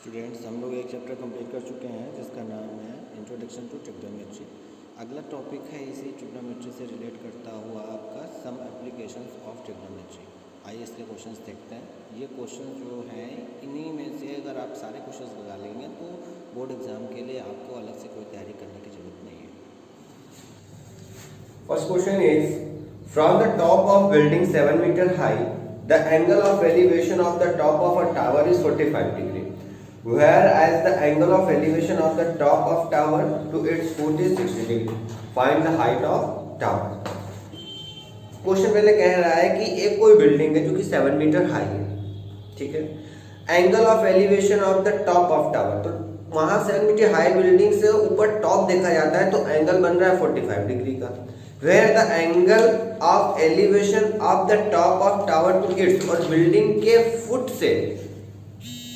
Students, हम लोग एक चैप्टर कंप्लीट कर चुके हैं जिसका नाम है इंट्रोडक्शन टू ट्रिग्नोमेट्री। अगला टॉपिक है इसी ट्रिग्नोमेट्री से रिलेट करता हुआ आपका सम एप्लीकेशंस ऑफ ट्रिग्नोमेट्री। आइए इसके क्वेश्चंस देखते हैं। ये क्वेश्चन जो हैं इन्हीं में से अगर आप सारे क्वेश्चंस लगा लेंगे तो बोर्ड एग्जाम के लिए आपको अलग से कोई तैयारी करने की जरूरत नहीं है। First question is, from the top of building 7 meter high, the angle of elevation of the top of a tower is 45 degree, whereas the angle of elevation of the top of tower to its foot is 60 degree. Find the height of tower. Question पहले कह रहा है कि एक कोई building है जो कि 7 मीटर हाई है, ठीक है। Angle of elevation of the top of tower, तो वहां 7 मीटर हाई बिल्डिंग से ऊपर टॉप देखा जाता है तो एंगल बन रहा है 45 डिग्री का। Where the angle of elevation of the top of tower to its, और बिल्डिंग के फुट से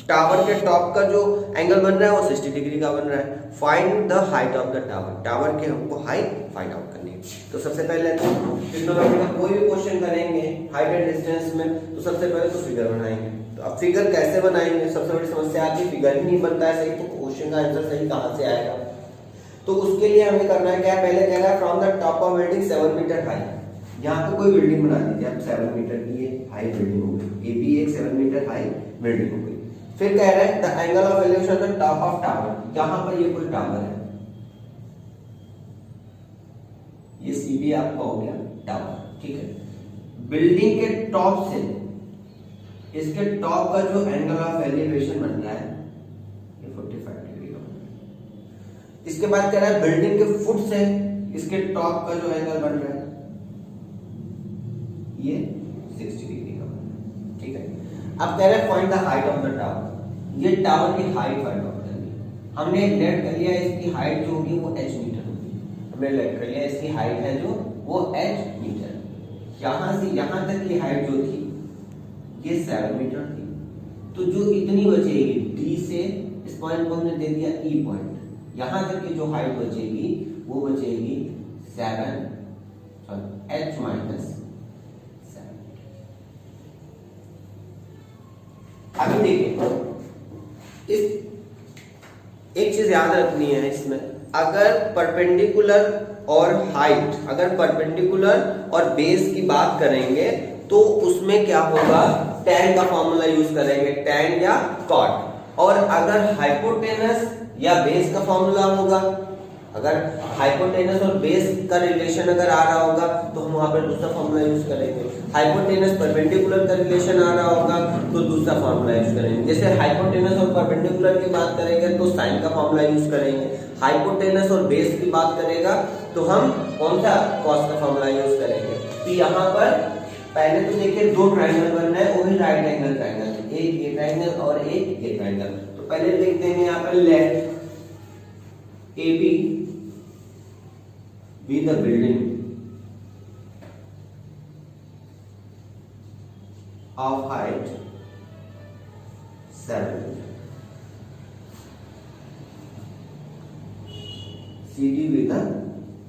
टावर के टॉप का जो एंगल बन रहा है वो 60 डिग्री का बन रहा है। Find the height of the tower, tower की हमको हाइट फाइंड आउट करनी है। तो सबसे पहले ट्रिग्नोमेट्री का कोई भी क्वेश्चन करेंगे हाइट एंड डिस्टेंस में तो सबसे पहले तो फिगर बनाएंगे। तो अब फिगर कैसे बनाएंगे, सबसे बड़ी समस्या आती है फिगर ही नहीं बनता है सही, तो क्वेश्चन का आंसर सही कहां से आएगा। तो उसके लिए हमें करना है क्या, पहले कह रहा है from the top of building 7 metre high. यहाँ पे कोई बिल्डिंग बना दीजिए आप, 7 मीटर की ये हाई बिल्डिंग हो गई, ये भी एक 7 मीटर हाई बिल्डिंग हो गई। फिर कह रहा है the angle of elevation of the top of tower, यहाँ पर ये कोई टावर है, ये सीधी आपका हो गया टावर, ठीक है। बिल्डिंग के टॉप से इसके टॉप का जो एंगल ऑफ एलिवेशन बन रहा है ये 45 डिग्री का बन रहा है। इसके बाद कह रहा है बिल्डिंग के फुट से इसके टॉप का जो एंगल बन रहा है ये 60 डिग्री का बन रहा है, ठीक है। अब कह रहे हैं find the height of the tower, ये टावर की हाइट फाइंड आउट करनी है। हमने लेट कर लिया इसकी हाइट जो होगी वो h मीटर होगी, हमने लेट कर लिया इसकी हाइट है जो वो h मीटर। यहां से यहां तक की हाइट जो थी ये 7 मीटर थी, तो जो इतनी बचेगी d से इस पॉइंट को हमने दे दिया e पॉइंट, यहां तक की जो हाइट बचेगी वो बचेगी 7 h माइनस 7। अभी देखिए इस एक चीज याद रखनी है इसमें, अगर परपेंडिकुलर और हाइट, अगर परपेंडिकुलर और बेस की बात करेंगे तो उसमें क्या होगा, tan का फॉर्मूला यूज करेंगे, tan या cot। और अगर हाइपोटेनस या बेस का फॉर्मूला होगा, अगर हाइपोटेनस और बेस का रिलेशन अगर आ रहा होगा तो हम वहां पर दूसरा फॉर्मूला यूज करेंगे। हाइपोटेनस परपेंडिकुलर का रिलेशन आ रहा होगा तो दूसरा फॉर्मूला यूज करेंगे। जैसे हाइपोटेनस और परपेंडिकुलर की बात करेंगे तो साइन का फॉर्मूला यूज करेंगे। हाइपोटेनस और बेस की बात करेगा तो हम कौन सा, कॉस का फॉर्मूला यूज करेंगे। तो यहाँ पर पहले तो देखिए दो ट्राइंगल बनना है, वही राइट एंगल ट्राइंगल, एक ये ट्राइंगल और एक ये ट्राइंगल। तो पहले लिख देंगे यहाँ पर late AB be the building of height 7, CD be the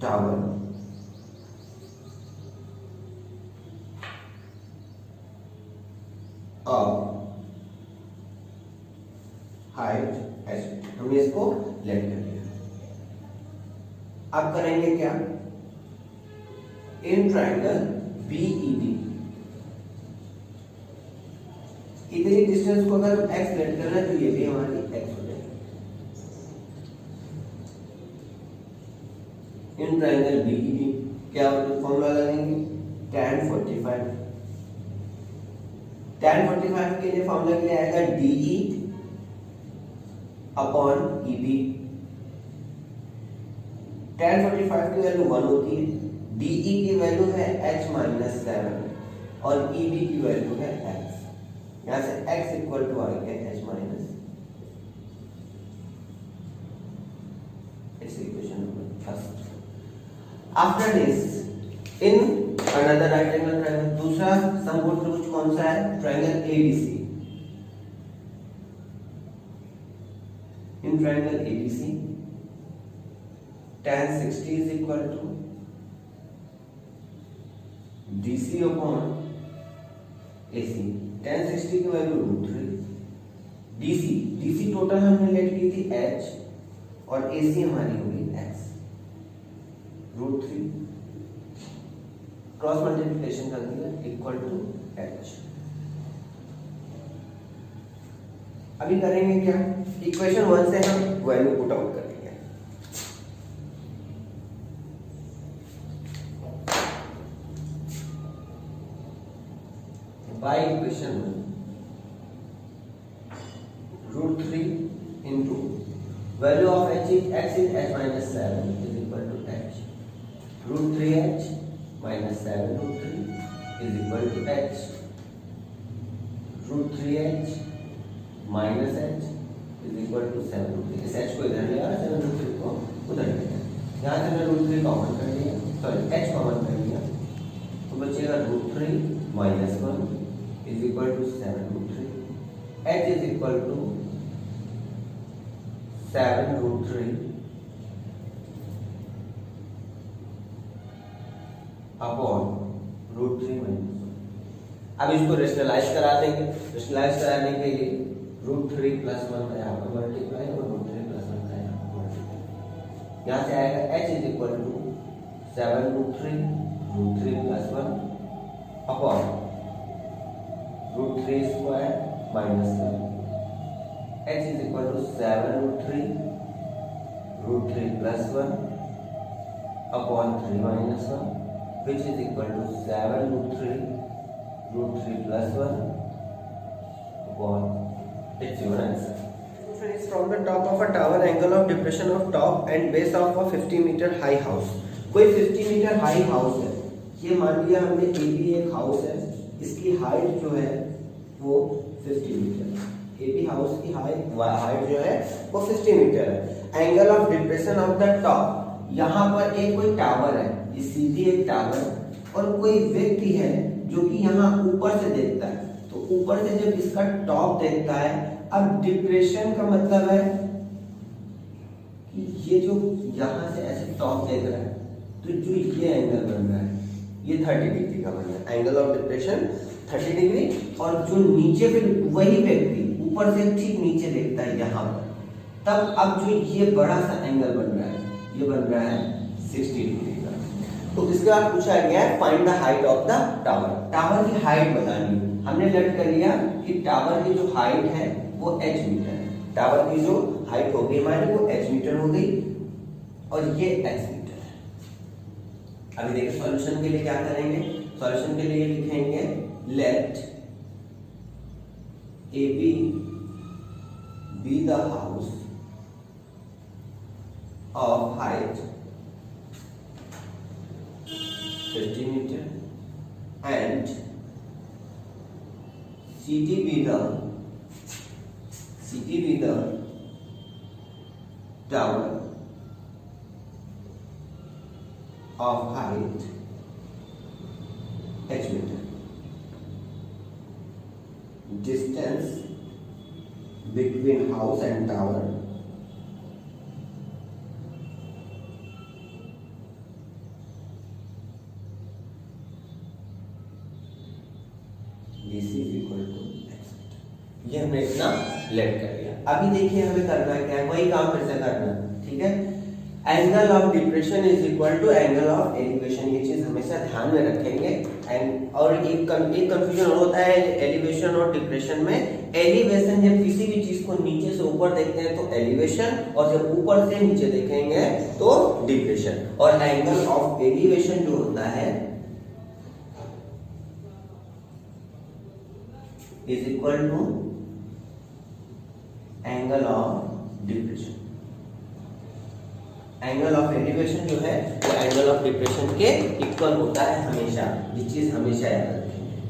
tower of height h। हमने इसको लेट कर दिया। अब करेंगे क्या, इन ट्राइंगल BED इतनी डिस्टेंस को अगर x लेट करना है तो ये भी हमारी x हो जाएगी। इन ट्राइंगल BED क्या फॉर्मूला लगाएंगे, tan 45, tan 45 के लिए फॉर्मूला के लिए आएगा DE अपॉन EB। tan 45 की वैल्यू 1 होती है, DE की वैल्यू है h माइनस 7 और EB की वैल्यू है x। यहां से x इक्वल टू आ गया h minus, it's equation number first. After this in another right angle triangle, दूसरा समकोण त्रिभुज कौन सा है, triangle ABC। In triangle ABC tan 60 is equal to DC upon AC। tan 60 की वैल्यू √3, डीसी टोटल हमने late की थी h और AC हमारी होगी x √3 क्रॉस मल्टीप्लिकेशन कर दिया इक्वल टू h। अभी करेंगे क्या, इक्वेशन 1 से हम वैल्यू पुट आउट करेंगे। By equation 1 √3 into value of h is x is h minus 7 is equal to h √3h minus 7 √3 is equal to h √3h minus h is equal to 7 √3। इस h को इधर ले आया, 7 √3 को उधर ले आया। यहाँ से हमने √3 कॉमन कर लिया, सॉरी h कॉमन कर लिया, तो बचेगा √3 minus 1 is equal to 7 √3। h is equal to 7 √3 upon √3 minus 1। अब इसको रेशनलाइज करा देंगे, रेशनलाइज कराने के लिए √3 plus 1 का यहाँ पर मल्टीप्लाई और √3 plus 1 का यहाँ पर मल्टीप्लाई, यहाँ से आएगा h is equal to 7 √3 plus 1 upon √3 square minus 1। h is equal to 7 √3 plus 1 upon 3 minus 1, which is equal to 7 √3 plus 1 upon its given answer. Is from the top of a tower, angle of depression of top and base of a 50-meter high house। कोई 50 metre high house है, ये मान लिया हमने AB एक house है, इसकी height जो है वो 50 मीटर, एबी हाउस की हाइट जो है वो 50 मीटर है। Angle of depression of the top, यहाँ पर एक कोई टावर है, ये सीधी एक टावर और कोई व्यक्ति है जो कि यहाँ ऊपर से देखता है, तो ऊपर से जब इसका टॉप देखता है, अब डिप्रेशन का मतलब है कि ये जो यहाँ से ऐसे टॉप देख रहा है, तो जो ये एंगल बन रहा है ये 30 डिग्री का बन रहा है, एंगल ऑफ डिप्रेशन 30 डिग्री। और जो नीचे फिर वही व्यक्ति ऊपर से ठीक नीचे देखता है यहाँ पर, तब अब जो ये बड़ा सा एंगल बन रहा है, ये बन रहा है 60 डिग्री का। तो इसके बाद पूछा गया है find the height of the tower, tower की हाइट बतानी। हमने लेट कर लिया कि टावर की जो हाइट है वो h मीटर है, टावर की जो हाइट हो गई हमारी वो h मीटर हो गई और ये x मीटर है। अभी देखिए सॉल्यूशन के लिए क्या करेंगे, सॉल्यूशन के लिए लिखेंगे late AB be the house of height 50 meter and CD be the tower of height h meter। Distance between house and tower BC is equal to x meter। ये हमने इतना लेट कर लिया। अभी देखिए हमें करना क्या है, वही काम फिर से करना, ठीक है। Angle of depression is equal to angle of elevation, ये चीज हमेशा ध्यान में रखेंगे। एंड और एक कंफ्यूजन और होता है एलिवेशन और डिप्रेशन में। एलिवेशन जब किसी भी चीज को नीचे से ऊपर देखते हैं तो एलिवेशन, और जब ऊपर से नीचे देखेंगे तो डिप्रेशन। और एंगल ऑफ एलिवेशन जो होता है is equal to angle of depression. Angle of elevation जो है वो एंगल ऑफ डिप्रेशन के इक्वल होता है हमेशा, ये चीज हमेशा याद रखेंगे।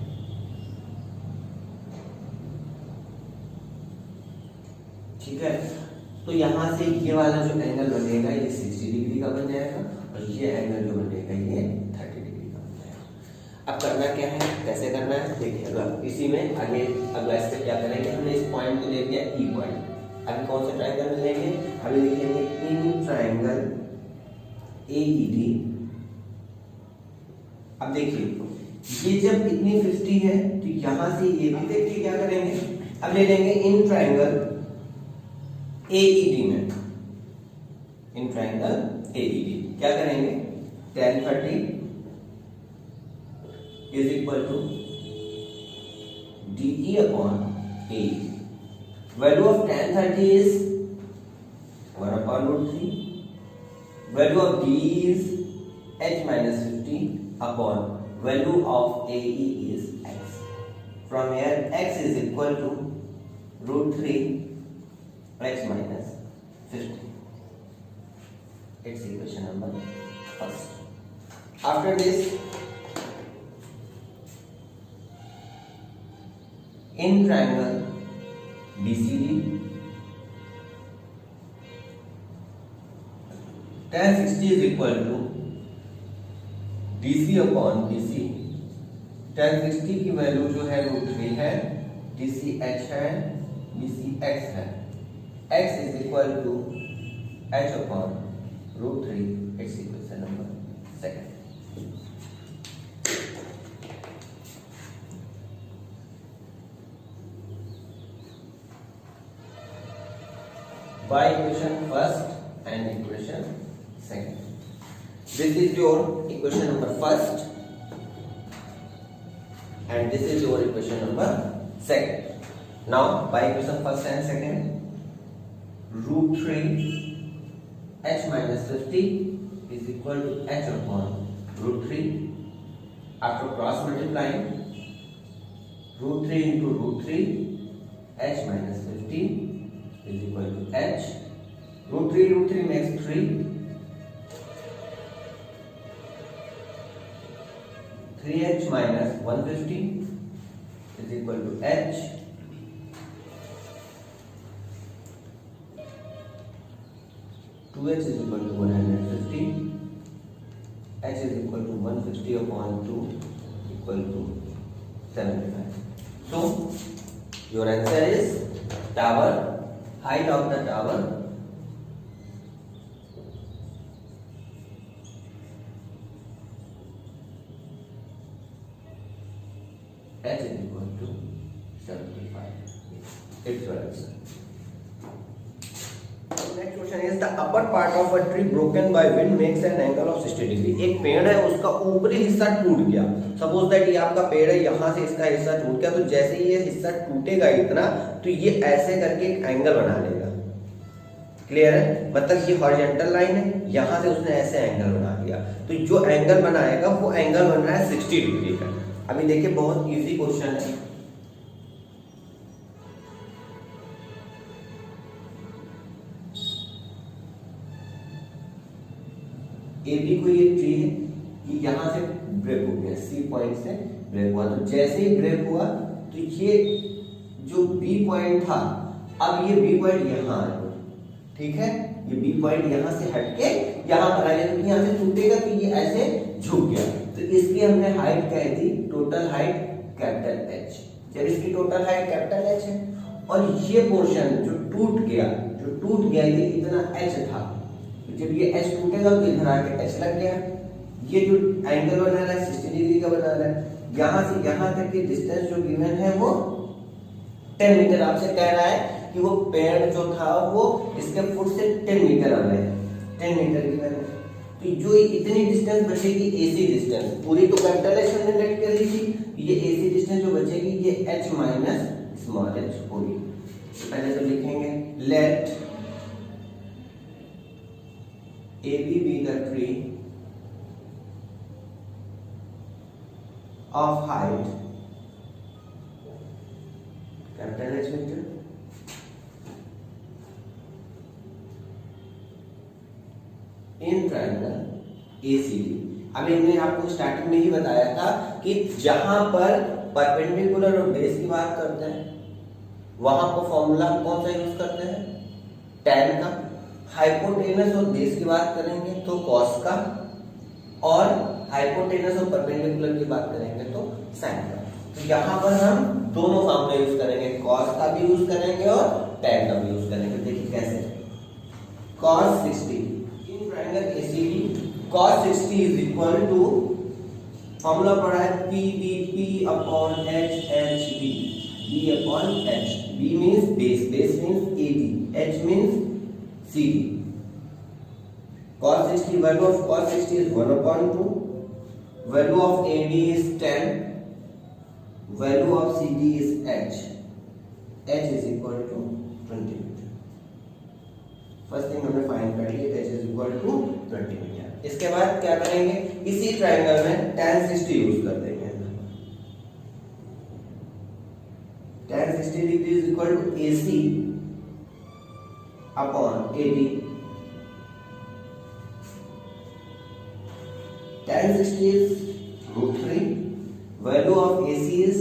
ठीक है, तो यहां से ये वाला जो एंगल बनेगा ये 60 डिग्री का बन जाएगा और ये एंगल जो बनेगा ये 30 डिग्री का बन जाएगा। अब करना क्या है, कैसे करना है देखिएगा। इसी में आगे अगला स्टेप क्या करेंगे, हमने इस पॉइंट को ले लिया ई पॉइंट। अभी कौन सा ट्रायंगल लेंगे, अभी लिखेंगे इन ट्रायंगल AED। अब देखिए ये जब इतनी 50 है तो यहां से ये भी देखिए क्या करेंगे, अब ले लेंगे इन ट्रायंगल AED में, इन ट्राइंगल AED क्या करेंगे, tan 30 is equal to DE upon AE। Value of tan 30 is 1 upon root 3, value of DE is h minus 50 upon value of AE is x. From here x is equal to root 3 x minus 50. It's equation number first. After this, in triangle BCD, tan 60 is equal to DC upon BC। tan 60 की value जो है root 3 है, DC h है, BC x है, x is equal to h upon root 3। It's equation number second। By equation first and equation second. This is your equation number first and this is your equation number second. Now by equation first and second, root 3 h minus 50 is equal to h upon root 3. After cross multiplying, root 3 into root 3, h minus 50 is equal to h. Root 3 makes 3. 3h minus 150 is equal to h. 2h is equal to 150. H is equal to 150 upon 2 equal to 75. So your answer is tower, height of the tower h is equal to 75. It's your answer. Next question is the upper part of a tree broken by wind makes an angle of 60 degree। एक पेड़ है, उसका ऊपरी हिस्सा टूट गया। Suppose that ये आपका पेड़ है, यहाँ से इसका हिस्सा टूट गया, तो जैसे ही ये हिस्सा टूटेगा इतना, तो ये ऐसे करके एक एंगल बना लेगा। क्लियर है? मतलब ये हॉरिजॉन्टल लाइन है, यहाँ से उसने ऐसे एंगल बना दिया, तो जो एंगल बनाएगा वो एंगल बन रहा है 60 डिग्री का। अभी देखिए बहुत इजी क्वेश्चन है। AB को ये ट्री है, ये यहाँ से ब्रेक हो गया, C पॉइंट से ब्रेक हुआ, तो जैसे ही ब्रेक हुआ तो ये जो B पॉइंट था, अब ये B पॉइंट यहाँ आया, ठीक है, ये B पॉइंट यहाँ से हटके यहाँ पर आया, क्योंकि यहाँ से टूटेगा तो ये ऐसे झुक गया, तो इसकी हमने हाइट कह दी टोटल हाइट कैपिटल H। जब इसकी टोटल हाइट कैपिटल H है और ये पोर्शन जो टूट गया ये इतना H था, जब ये H टूटेगा तो इधर आके H लग गया। ये जो एंगल बना रहा है 60 डिग्री का बना रहा है, यहाँ से यहाँ तक की डिस्टेंस जो गिवन है वो 10 मीटर। आपसे कह रहा है कि वो पेड़ जो था वो इसके फुट से 10 मीटर अवे है, 10 मीटर की वैल्यू। तो जो इतनी डिस्टेंस बचेगी AC डिस्टेंस, पूरी तो कैपिटल H हमने लेट कर ली थी, ये AC डिस्टेंस जो बचेगी ये H माइनस स्मॉल h होगी। पहले तो लिखेंगे late AB be the tree of height capital H meter in triangle ACD। अभी हमने आपको स्टार्टिंग में ही बताया था कि जहां पर परपेंडिकुलर और बेस की बात करते हैं वहां पर फॉर्मूला कौन सा यूज करते हैं, tan का। हाइपोटेनस और बेस की बात करेंगे तो कॉस का, और हाइपोटेनस और परपेंडिकुलर की बात करेंगे तो साइन का। तो यहाँ पर हम दोनों फॉर्मूला यूज करेंगे, कॉस का भी यूज करेंगे और tan का भी यूज करेंगे। देखिए कैसे, cos 60 in triangle ACD cos 60 is equal to, formula पढ़ा है PBP upon HHB, B upon H। B means base, base means AD, H means CD. Cos 60, value of cos 60 is 1/2. Value of AD is 10. Value of CD is H. H is equal to 20 metre. First thing हमने find कर ली, H is equal to 20 metre. इसके बाद क्या करेंगे, इसी triangle में tan 60 use कर देंगे. tan 60 degree is equal to AC upon AD. tan 60 is √3. Value of AC is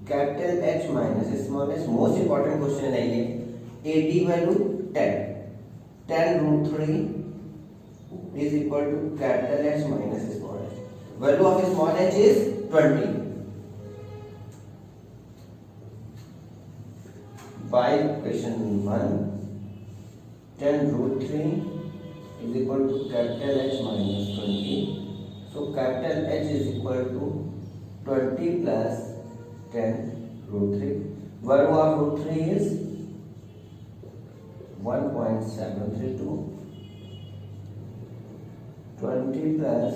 capital H minus small h. Most important question है ये. AD value 10. 10 √3 is equal to capital H minus small h. Value of small h is 20. By equation 1, 10 √3 is equal to capital H minus 20. So capital H is equal to 20 plus 10 √3. Value of √3 is 1.732. 20 plus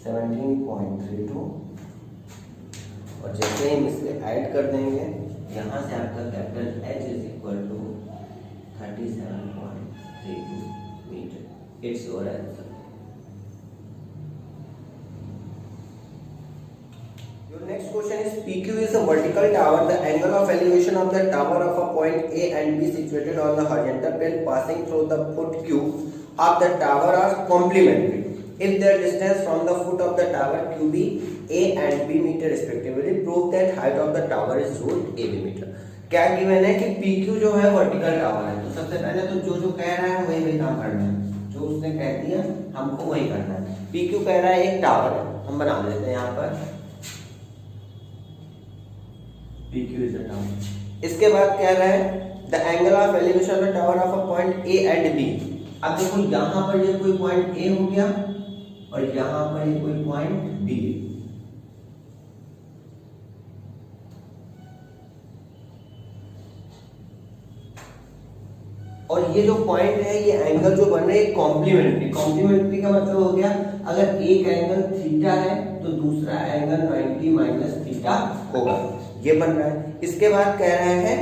17.32. और जैसे हम इसके add कर देंगे, यहाँ से आपका capital H is equal to 37.32 metre. It's your answer. Your next question is PQ is a vertical tower. The angle of elevation of the tower of a point A and B situated on the horizontal plane passing through the foot Q of the tower are complementary. If their distance from the foot of the tower QB A and B meter respectively, prove that height of the tower is √AB meter. क्या given है कि PQ जो है vertical tower है, तो सबसे पहले तो जो कह रहा है वही काम करना है. जो उसने कह दिया हमको वही करना है. PQ कह रहा है एक टावर है, हम बना लेते हैं यहाँ पर PQ is a tower. इसके बाद कह रहा है the angle of elevation of the tower of a point A and B. अब देखो यहाँ पर ये कोई पॉइंट A हो गया और यहाँ पर ये कोई पॉइंट B. और ये जो पॉइंट है, ये एंगल जो बन रहे हैं कॉम्प्लीमेंट्री. कॉम्प्लीमेंट्री का मतलब हो गया अगर एक एंगल थीटा है तो दूसरा एंगल 90 माइनस थीटा होगा. ये बन रहा है. इसके बाद कह रहे हैं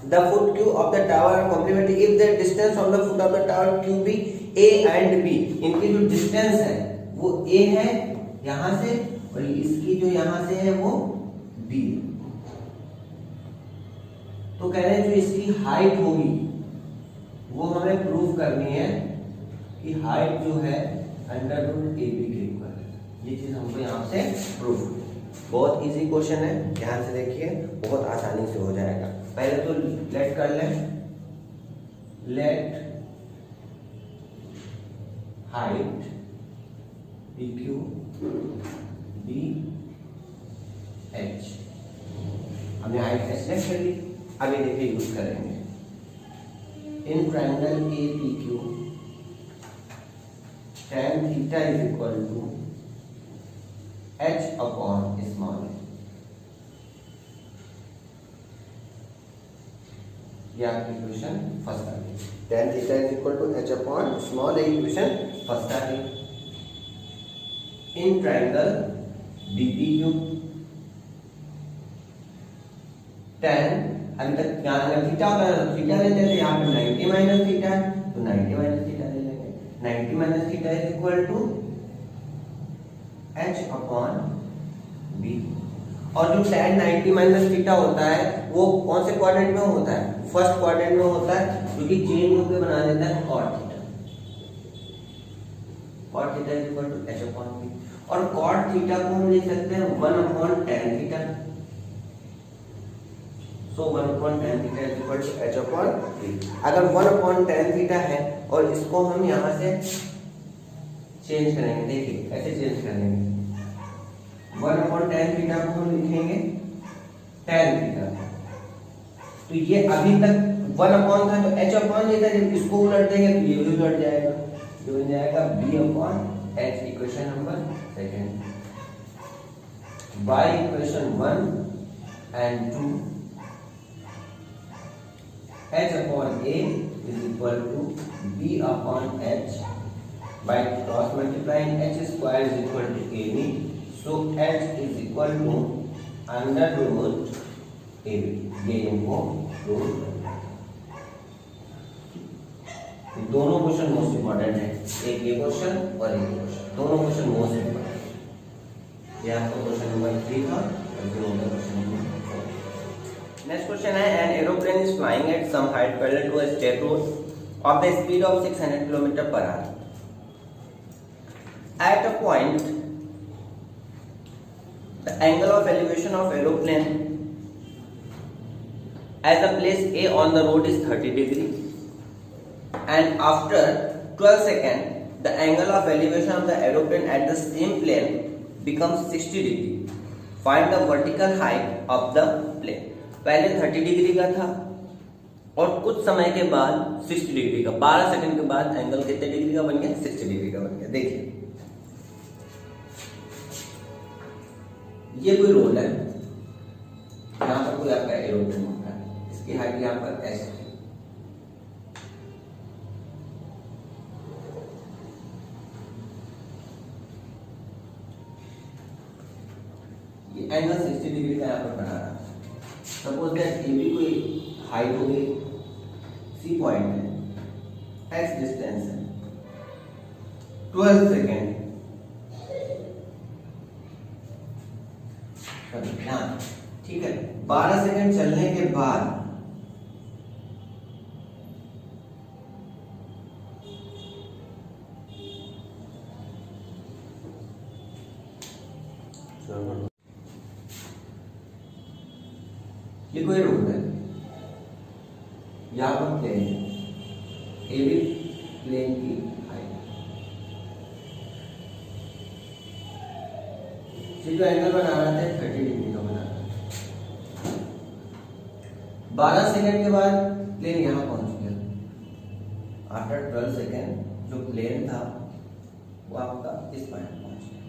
the foot Q of the tower are complementary if the distance from the foot of the tower Q be A and B. इनकी जो डिस्टेंस है वो ए है यहां से और इसकी जो यहां से है वो बी. तो कह रहे हैं जो इसकी हाइट होगी वो हमें प्रूव करनी है कि हाइट जो है √AB के इक्वल है. ये चीज हमको यहाँ से प्रूव. बहुत इजी क्वेश्चन है, ध्यान से देखिए, बहुत आसानी से हो जाएगा. पहले तो लेट कर लें. Let height PQ BH. हमने हाइट सेलेक्ट कर ली. अभी देखिए यूज करेंगे in triangle APQ tan theta is equal to H upon small. ये आपकी इक्वेशन फर्स्ट आ गई. tan theta is equal to H upon small. Equation first आ गई. इन ट्रायंगल BPQ tan, अभी तक यहाँ अगर थीटा होगा तो थीटा ले लेते हैं. यहाँ पे 90 माइनस थीटा है तो 90 माइनस थीटा ले लेंगे. 90 minus theta is equal to H upon B. और जो tan 90 माइनस थीटा होता है वो कौन से क्वाड्रेंट में होता है? फर्स्ट क्वाड्रेंट में होता है, क्योंकि चेन रूप में बना देता है cot theta. cot theta is equal to H upon B. और cot थीटा को हम लिख सकते हैं 1 upon tan theta. So 1 upon tan theta is equal to H upon B. अगर 1 upon tan theta है और इसको हम यहाँ से चेंज करेंगे, देखिए ऐसे चेंज करेंगे. 1 upon tan theta को हम लिखेंगे tan theta. तो ये अभी तक 1 upon था तो H upon ये था, जब इसको उलट देंगे तो ये भी उलट जाएगा. जो बन जाएगा B upon H. Equation number second. By equation 1 and 2 H upon A is equal to b upon h. By cross multiplying h square is equal to ab. So h is equal to under root ab. ये इनको prove करना है। दोनों question most important है, एक ये question और एक क्वेश्चन, दोनों क्वेश्चन मोस्ट इंपॉर्टेंट। ये आपका क्वेश्चन नंबर 3 था और ये होगा क्वेश्चन नंबर 4। नेक्स्ट क्वेश्चन है an aeroplane is flying at some height parallel to a state road of the speed of 600 km/h at a point the angle of elevation of aeroplane as the place A on the road is 30 degrees and after 12 seconds the angle of elevation of the aeroplane at the same plane becomes 60 degree. Find the vertical height of the plane. पहले 30 degree का था और कुछ समय के बाद 60 degree का, 12 second के बाद एंगल कितने डिग्री का बन गया? 60 डिग्री का बन गया। देखिए ये कोई रोड है, यहाँ पर कोई आपका एरोप्लेन होता है, इसकी हाइट यहाँ पर एस है। ये एंगल 60 डिग्री का यहाँ पर बना रहा है। सपोज दैट ए भी कोई हाइट हो गई, सी पॉइंट है, एक्स डिस्टेंस है, 12 सेकेंड। ठीक है, 12 सेकेंड चलने के बाद ये कोई रोड है, यहां पर प्लेन है, ए बी प्लेन की हाइट, जो एंगल बना रहा था 30 डिग्री का बना रहा था। 12 सेकेंड के बाद प्लेन यहां पहुंच गया। आफ्टर 12 सेकेंड जो प्लेन था वो आपका इस पॉइंट पहुंच गया,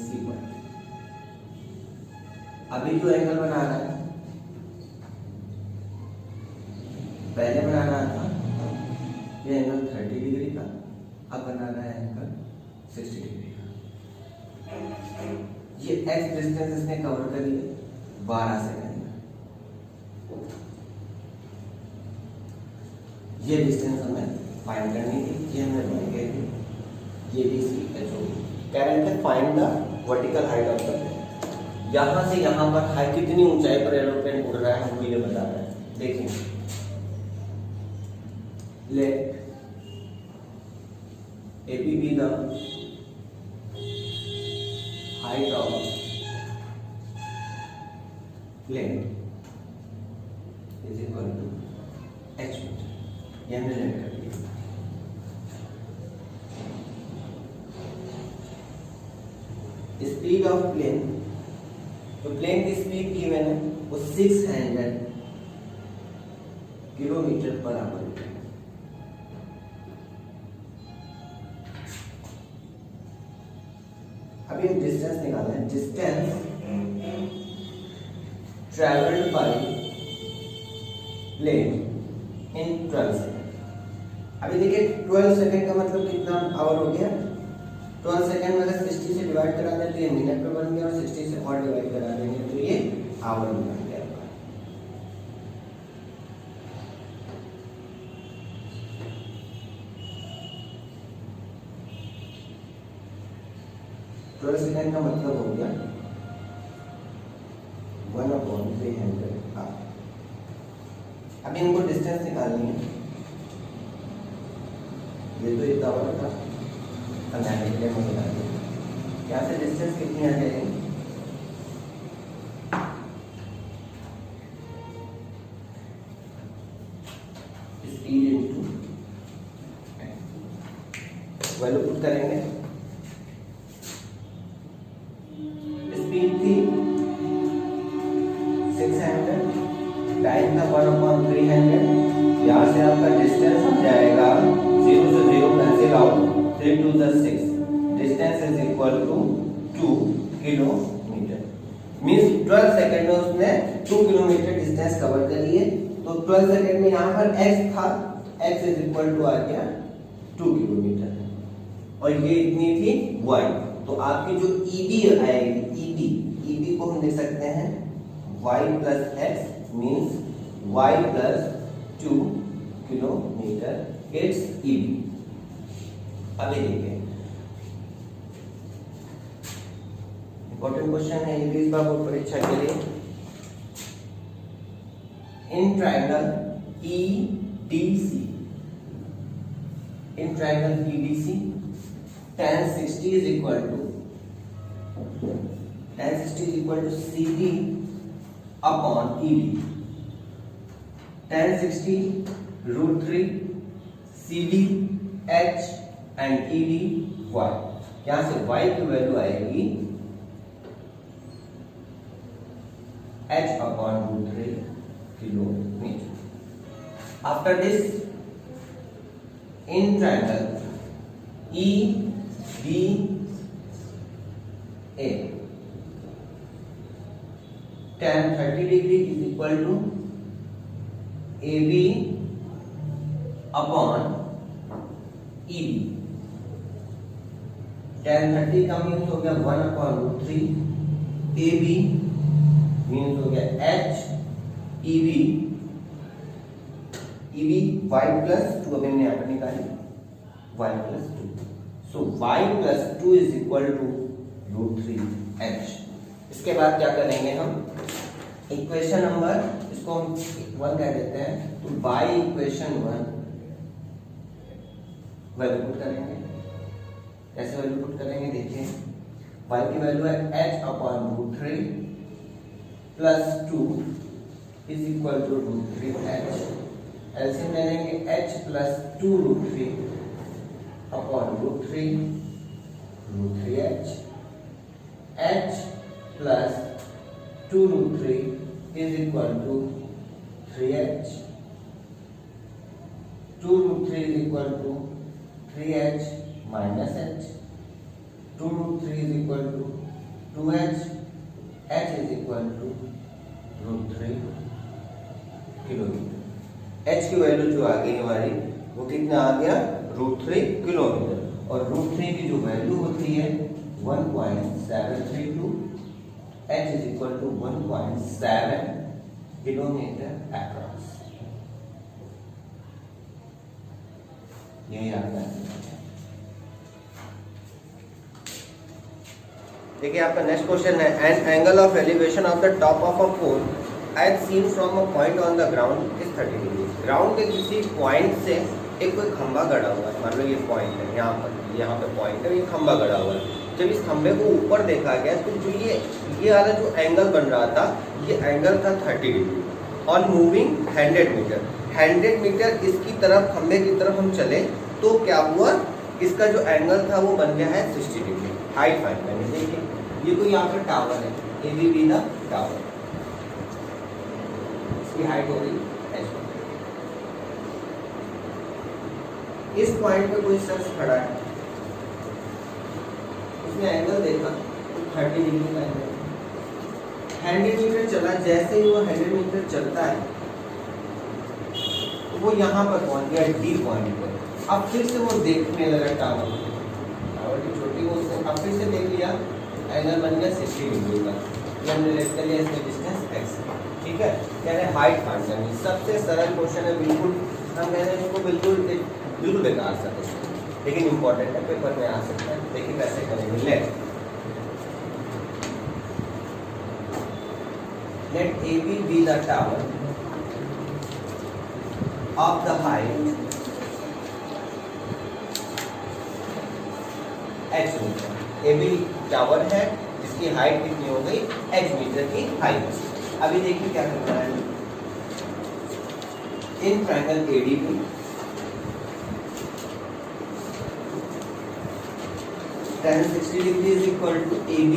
सी पॉइंट। अभी जो एंगल बना रहा है, पहले बना रहा था ये एंगल 30 डिग्री का, अब बना रहा है एंगल 60 डिग्री का। ये एक्स डिस्टेंस इसने कवर कर लिया 12 सेकंड में। ये डिस्टेंस हमें फाइंड करनी थी, ये हमने बन गई थी। ये भी सी एच ओ कह रहे थे find the vertical height of the plane. यहां से यहां पर हाइट कितनी ऊंचाई पर एरोप्लेन उड़ रहा है हमको ये बता रहा है। देखिए let A B be the height of plane is equal to H metre. ये हमने लेट कर दिया। स्पीड ऑफ प्लेन, तो प्लेन की स्पीड गिवन है वो 600 किलोमीटर पर आवर। अभी हम डिस्टेंस निकालना है। Distance travelled by plane in 12 second. अभी देखिए 12 सेकेंड का मतलब कितना आवर हो गया? 12 सेकेंड में अगर 60 से डिवाइड करा दें तो ये मिनट में बन गया और 60 से और डिवाइड करा देंगे तो ये आवर में बन गया। 12 सेकेंड का मतलब हो गया 1/300 आवर। अभी इनको डिस्टेंस निकालनी है। ये तो इतना आवर था, यहाँ से डिस्टेंस कितनी आ जाएगी? स्पीड इनटू वैल्यू पुट करेंगे। स्पीड थी 600, टाइम था 1/300। यहाँ से आपका डिस्टेंस हो जाएगा 0 से 0 cancel out, 3 to the 6, distance is equal to 2 kilometre. Means 12 second में उसने 2 किलोमीटर डिस्टेंस कवर कर लिए तो 12 सेकेंड में यहाँ पर x था, x इज इक्वल टू आ गया 2 किलोमीटर और ये इतनी थी y। तो आपकी जो ED आएगी, ED को हम दे सकते हैं y plus x means y plus 2 kilometre it's ED। अभी देखिए इंपॉर्टेंट क्वेश्चन है ये भी इस बार बोर्ड परीक्षा के लिए। In triangle EDC, in triangle EDC tan 60 is equal to CD upon ED। tan 60 √3 CD H and ED Y। यहां से Y की वैल्यू आएगी H upon √3 kilometre. After this in triangle EDA tan 30 degree is equal to AB upon ED। tan 30 का means हो गया 1 upon √3, AB means हो गया H, EB y plus 2 अब हमने यहाँ पर निकाली y plus 2, so y plus 2 is equal to √3h। इसके बाद क्या करेंगे हम, इक्वेशन नंबर इसको हम 1 कह देते हैं, तो y इक्वेशन 1 वैल्यू पुट करेंगे। कैसे वैल्यू पुट करेंगे देखिए, y की वैल्यू है h upon √3 plus 2 is equal to √3h। LCM ले लेंगे h plus 2 √3 upon √3h, h plus 2 √3 is equal to 3h, 2 √3 is equal to 3h minus h, 2 √3 is equal to 2h, h is equal to √3 kilometre. h की value जो आ गई हमारी वो कितना आ गया, √3 किलोमीटर, और √3 की जो वैल्यू होती है 1.732, h is equal to 1.7 kilometre across. यही आपका देखिए आपका नेक्स्ट क्वेश्चन है, an angle of elevation of the top of a pole as seen from a point on the ground is 30 degree. Ground के किसी पॉइंट से एक कोई खंबा गड़ा हुआ है, मान लो ये पॉइंट है, यहाँ पे पॉइंट है, ये खंबा गड़ा हुआ है। जब इस खंबे को ऊपर देखा गया तो जो ये वाला जो एंगल बन रहा था, ये एंगल था 30 degree on moving 100 metre. 100 metre इसकी तरफ, खंबे की तरफ हम चले तो क्या हुआ, इसका जो एंगल था वो बन गया है 60 डिग्री। हाइट फाइंड करनी, देखिए ये कोई यहाँ पर टावर है, ABB द टावर, इसकी हाइट हो गई h। इस पॉइंट पे कोई शख्स खड़ा है, उसने एंगल देखा तो 30 डिग्री का एंगल, 100 मीटर चला। जैसे ही वो 100 मीटर चलता है तो वो यहाँ पर पहुंच गया D पॉइंट पर। अब फिर से वो देखने लगा टावर की चोटी को, उसने अब फिर से देख लिया, एंगल बन गया 60 डिग्री का। हमने लेट कर लिया इसमें डिस्टेंस x, ठीक है। कह रहे हाइट फाइंड करनी, सबसे सरल क्वेश्चन है, बिल्कुल हम कह रहे हैं इसको बिल्कुल बेकार सा क्वेश्चन, लेकिन इंपॉर्टेंट है, पेपर में आ सकता है। देखिए कैसे करेंगे, let AB be the tower of the height h metre. AB tower है जिसकी हाइट कितनी हो गई, h मीटर की हाइट। अभी देखिए क्या करना है, in triangle ADB tan 60 degree is equal to AB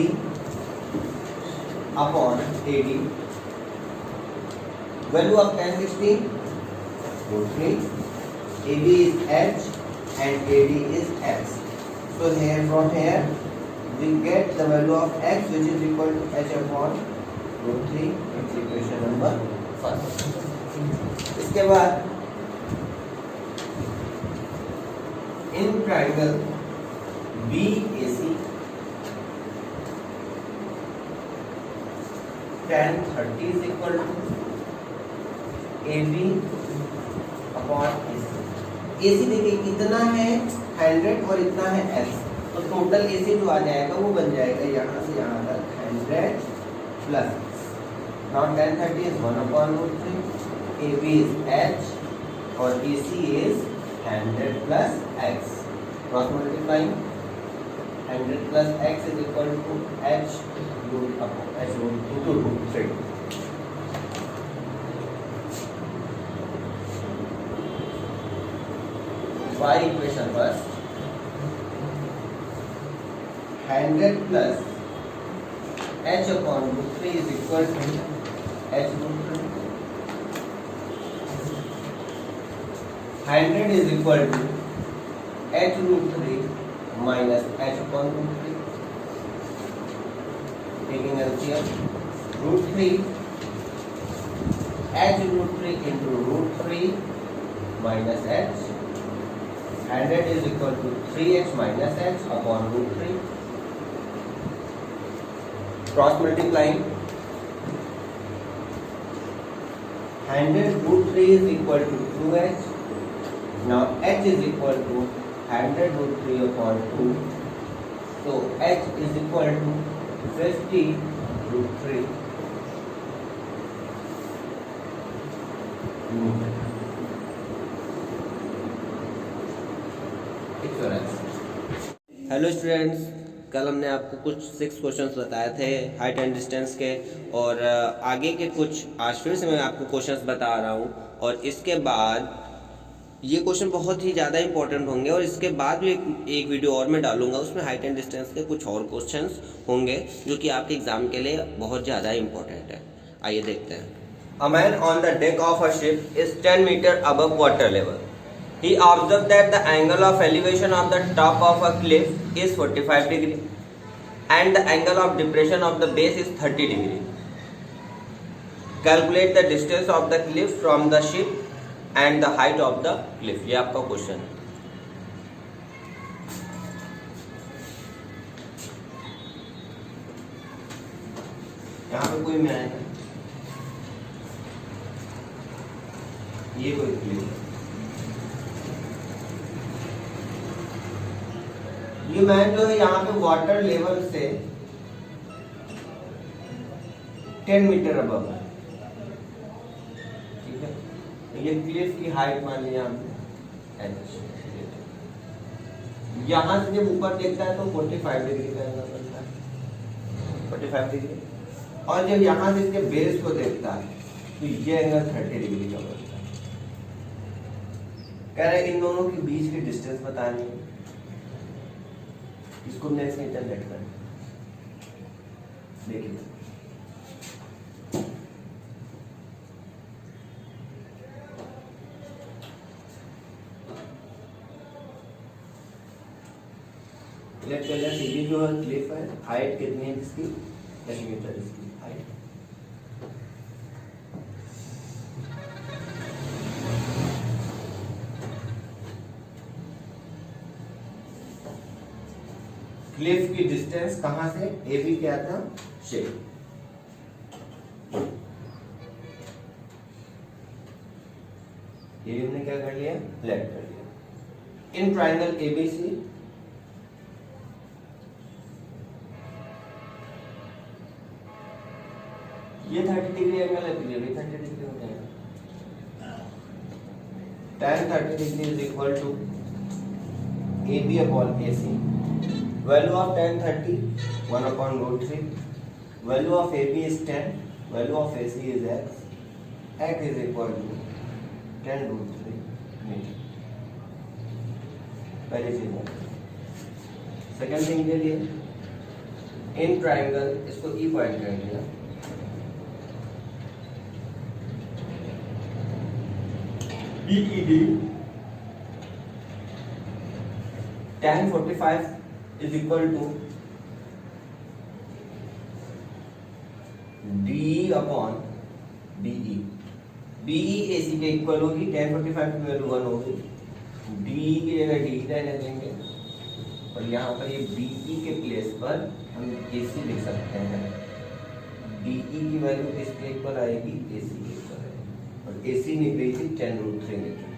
upon AD। Value of tan 60 √3, AB is h and AD is x. So here from here we get the value of x which is equal to h upon √3. It's equation number 1. इसके बाद in triangle BAC tan 30 is equal to AB upon AC देखिए कितना है 100 और इतना है X, तो total AC जो आ जाएगा वो बन जाएगा यहाँ से यहाँ तक 100 plus now tan 30 is 1/√3, AB is H और AC is 100 plus X. Cross multiplying 100 plus X is equal to H root upon H root 2 to root 3. Y equation first. 100 plus H upon root 3 is equal to H root 3. 100 is equal to H root 3 minus H upon root 3. Taking LCM, root 3 H root 3 into root 3 minus H. 100 is equal to 3H minus H upon root 3. Cross multiplying 100 root 3 is equal to 2H. Now H is equal to 100 root 3 upon 2. So H is equal to 50 root 3. Hello students, कल हमने आपको कुछ 6 questions बताए थे height and distance के, और आगे के कुछ आज फिर से मैं आपको क्वेश्चंस बता रहा हूँ। और इसके बाद ये क्वेश्चन बहुत ही ज़्यादा इंपॉर्टेंट होंगे, और इसके बाद भी एक वीडियो और मैं डालूंगा, उसमें हाइट एंड डिस्टेंस के कुछ और क्वेश्चंस होंगे जो कि आपके एग्जाम के लिए बहुत ज़्यादा इंपॉर्टेंट है। आइए देखते हैं। A man on the deck of a ship is 10 meters above water level. He observed that the angle of elevation of the top of a cliff is 45 degree and the angle of depression of the base is 30 degree. Calculate the distance of the cliff from the ship and the height of the cliff. ये आपका question है। यहाँ पे कोई man है, ये कोई Cliff है। ये मैन जो है यहाँ पे वाटर लेवल से 10 मीटर अबव है, ठीक है। ये क्लिफ की हाइट मान लिया हमने h। यहाँ से जब ऊपर देखता है तो 45 डिग्री का एंगल बनता है, 45 डिग्री। और जब यहाँ से इसके बेस को देखता है तो ये एंगल 30 डिग्री का बनता है। कह रहे हैं इन दोनों के बीच की डिस्टेंस बतानी है, इसको नेक्स्ट इंटरनेट कर देखिए। लेट कर सीधी जो है क्लिफ है, हाइट कितनी है इसकी 10 मीटर इसकी हाइट। क्लिफ की डिस्टेंस कहां से, ए बी क्या था, शेप। ये हमने क्या कर लिया, लेट कर लिया। इन ट्राइंगल एबीसी ये 30 डिग्री एंगल है, तो ये भी 30 डिग्री हो जाएगा। tan 30 degree is equal to AB upon AC। Value of tan 30 1 upon root 3. Value of AB is 10. Value of AC is x. X is equal to 10 root 3 meter. पहली चीज है। Second thing के लिए in triangle इसको E point कर लिया। BED tan 45 is equal to DE upon DE. BE AC के equal होगी, tan 45 की वैल्यू 1 होगी, DE की जगह DE रहने देंगे और यहाँ पर ये BE के प्लेस पर हम AC लिख सकते हैं। DE की वैल्यू किसके इक्वल आएगी, AC के इक्वल आएगी और AC निकली थी tan√3 मीटर,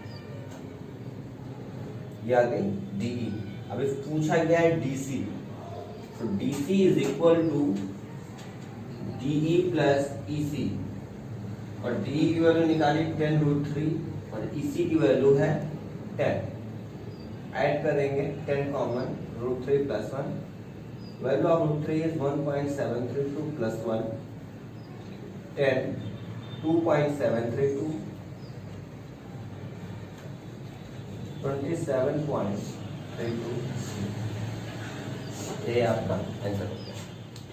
ये आ गई DE। अब इस पूछा गया है DC, तो DC is equal to DE plus EC और DE की वैल्यू निकाली tan√3 और EC की वैल्यू है 10। ऐड करेंगे 10 common, √3 plus 1, value of √3 is 1.732 plus 1, 10, 2.732, 27.32, ये आपका आंसर हो गया।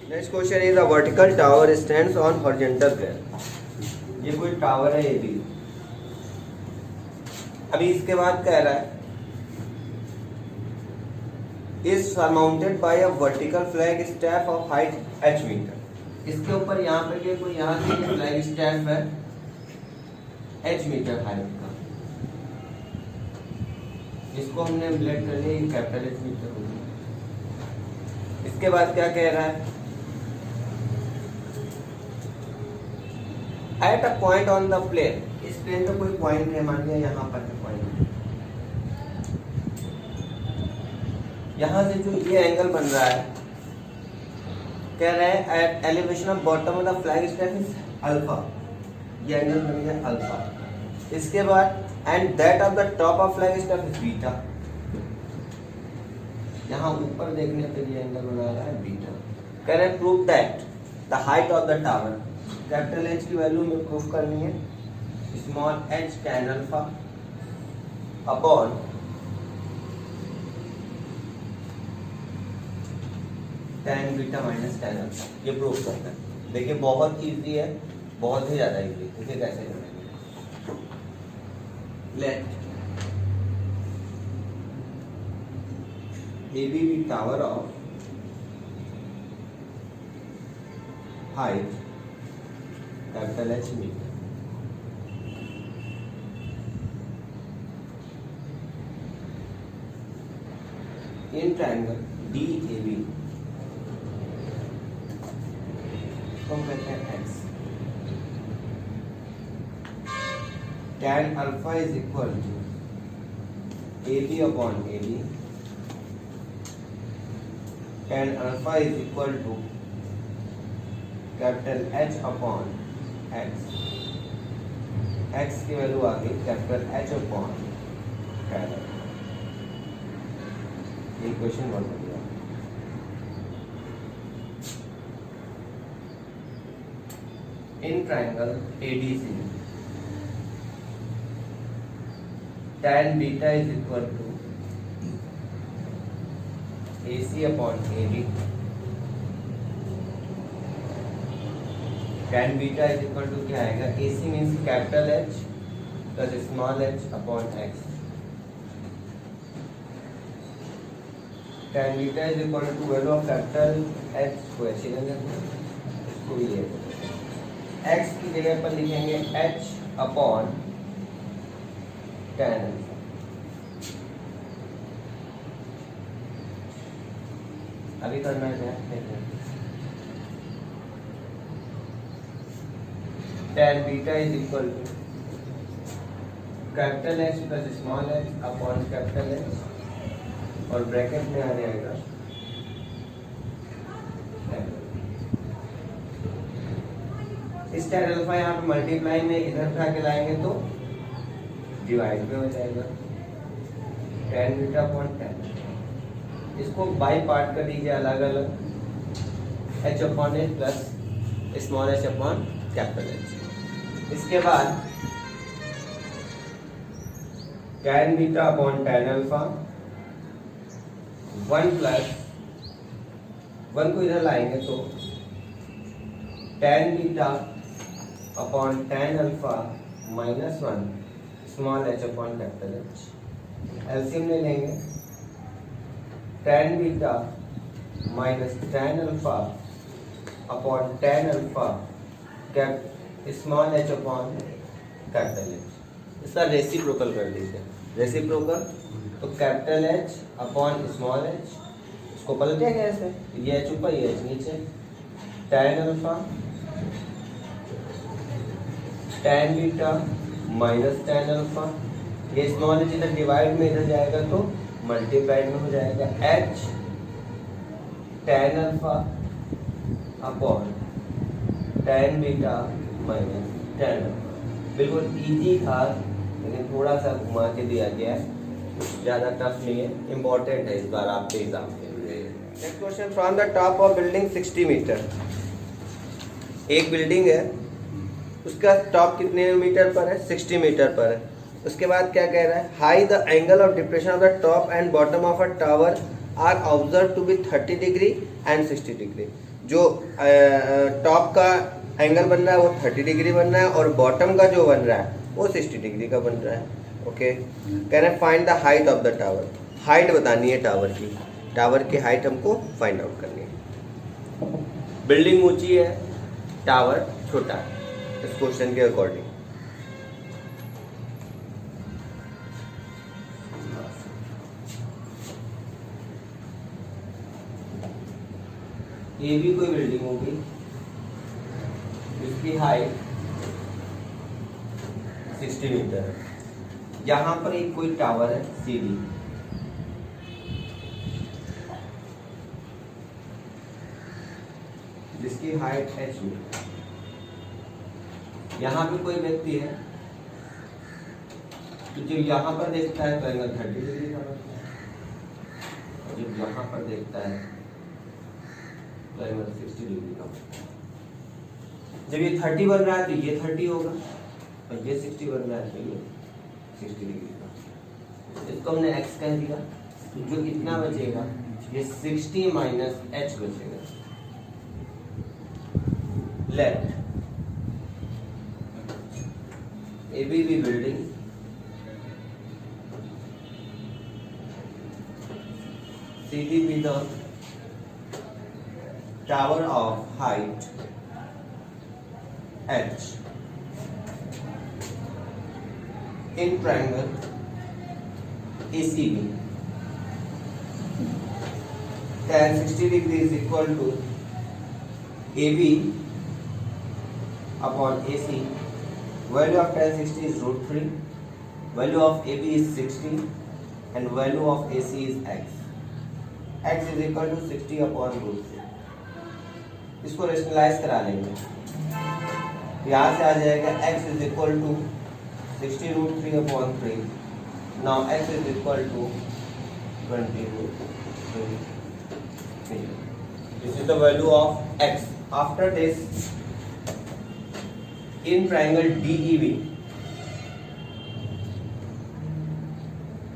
Next question is a vertical tower stands on horizontal plane. ये कोई टावर है ये भी। अभी इसके बाद कह रहा है is surmounted by a vertical flag staff of height h metre. इसके ऊपर यहाँ पे ये कोई यहाँ से ये फ्लैग स्टैफ है h मीटर हाइट का, इसको हमने ब्लेड कर लिया कैपिटल H मीटर हो गया। इसके बाद क्या कह रहा है, at a point on the plane, इस प्लेन पे कोई पॉइंट है, मान लिया यहाँ पर है पॉइंट, यहाँ से जो ये एंगल बन रहा है, कह रहे हैं at elevation of bottom of the flag staff is alpha, ये एंगल बन गया अल्फा। इसके बाद and that of the top of flag staff is beta, यहाँ ऊपर देखने पे ये एंगल बना रहा है बीटा। कह रहे हैं prove that the height of the tower, capital H की वैल्यू में प्रूफ करनी है, small h tan alpha upon tan beta minus tan alpha, ये प्रूफ करना है। देखिए बहुत इजी है, बहुत ही ज्यादा इजी। देखिए कैसे करेंगे, let AB be tower of height capital H meter, in triangle DAB हम कहते हैं x, tan alpha is equal to AB upon AD, tan alpha is equal to capital H upon x, x की value आ गई capital H upon tan। ये question 1 हो गया। In triangle ADC tan beta is equal to AC upon AD, tan beta is equal to क्या आएगा, AC means capital H plus small h upon x, tan beta is equal to value of capital H को ऐसे लेंगे, इसको भी ले x की जगह पर लिखेंगे h अपॉन tan अल्फा। अभी करना है tan beta is equal to capital H plus small h upon capital H और ब्रैकेट में आ जाएगा इस tan अल्फा यहाँ पे मल्टीप्लाई में इधर उठा के लाएंगे तो डिवाइड में हो जाएगा tan बीटा अपॉन tan। इसको बाई पार्ट कर दीजिए अलग अलग, h upon h plus small h upon capital H। इसके बाद tan beta upon tan alpha 1 plus 1 को इधर लाएंगे तो tan beta upon tan alpha minus 1 small h upon capital H। LCM ले लेंगे, tan beta minus tan alpha upon tan alpha cap small h upon capital H. इसका reciprocal कर दीजिए, reciprocal तो capital H upon small H, इसको पलटे कैसे, ये एच ऊपर ये एच नीचे, tan alpha tan beta minus tan alpha, ये स्मॉल एच इधर डिवाइड में इधर जाएगा तो मल्टीप्लाइड में हो जाएगा, H tan alpha upon tan beta minus tan alpha. बिल्कुल इजी था लेकिन थोड़ा सा घुमा के दिया गया है, ज़्यादा टफ नहीं है, इम्पोर्टेंट है इस बार आपके एग्जाम के लिए। Next question, from the top of building 60 metre, एक बिल्डिंग है उसका टॉप कितने मीटर पर है, 60 मीटर पर है। उसके बाद क्या कह रहा है, high the angle of depression of the top and bottom of a tower are observe to be 30 degree and 60 degree. जो टॉप का एंगल बन रहा है वो 30 डिग्री बन रहा है और बॉटम का जो बन रहा है वो 60 डिग्री का बन रहा है। ओके, कह रहे हैं find the height of the tower, height बतानी है टावर की, टावर की हाइट हमको फाइंड आउट करनी है। बिल्डिंग ऊंची है, टावर छोटा है इस क्वेश्चन के अकॉर्डिंग। ये भी कोई बिल्डिंग होगी इसकी हाइट 60 मीटर है, यहाँ पर एक कोई टावर है सीडी, जिसकी हाइट h मीटर। यहाँ पे कोई व्यक्ति है तो जब यहाँ पर देखता है तो एंगल 30 डिग्री का बनता है, और जब यहाँ पर देखता है तो एंगल 60 डिग्री का बनता है। जब ये 30 बन रहा है तो ये 30 होगा और ये 60 बन रहा है तो ये 60 डिग्री का। इसको हमने x कह दिया तो जो कितना बचेगा, ये 60 माइनस h बचेगा। Let ABB building CD be the tower of height H in triangle ACB. Tan 60 degree is equal to AB upon AC. Value of tan 60 is √3. Value of AB is 60 and value of AC is x. X is equal to 60 upon √3. इसको rationalise करा लेंगे, यहाँ से आ जाएगा x is equal to 60 √3 upon 3. Now x is equal to 20 √3. This is the value of x. After this, in triangle DEB,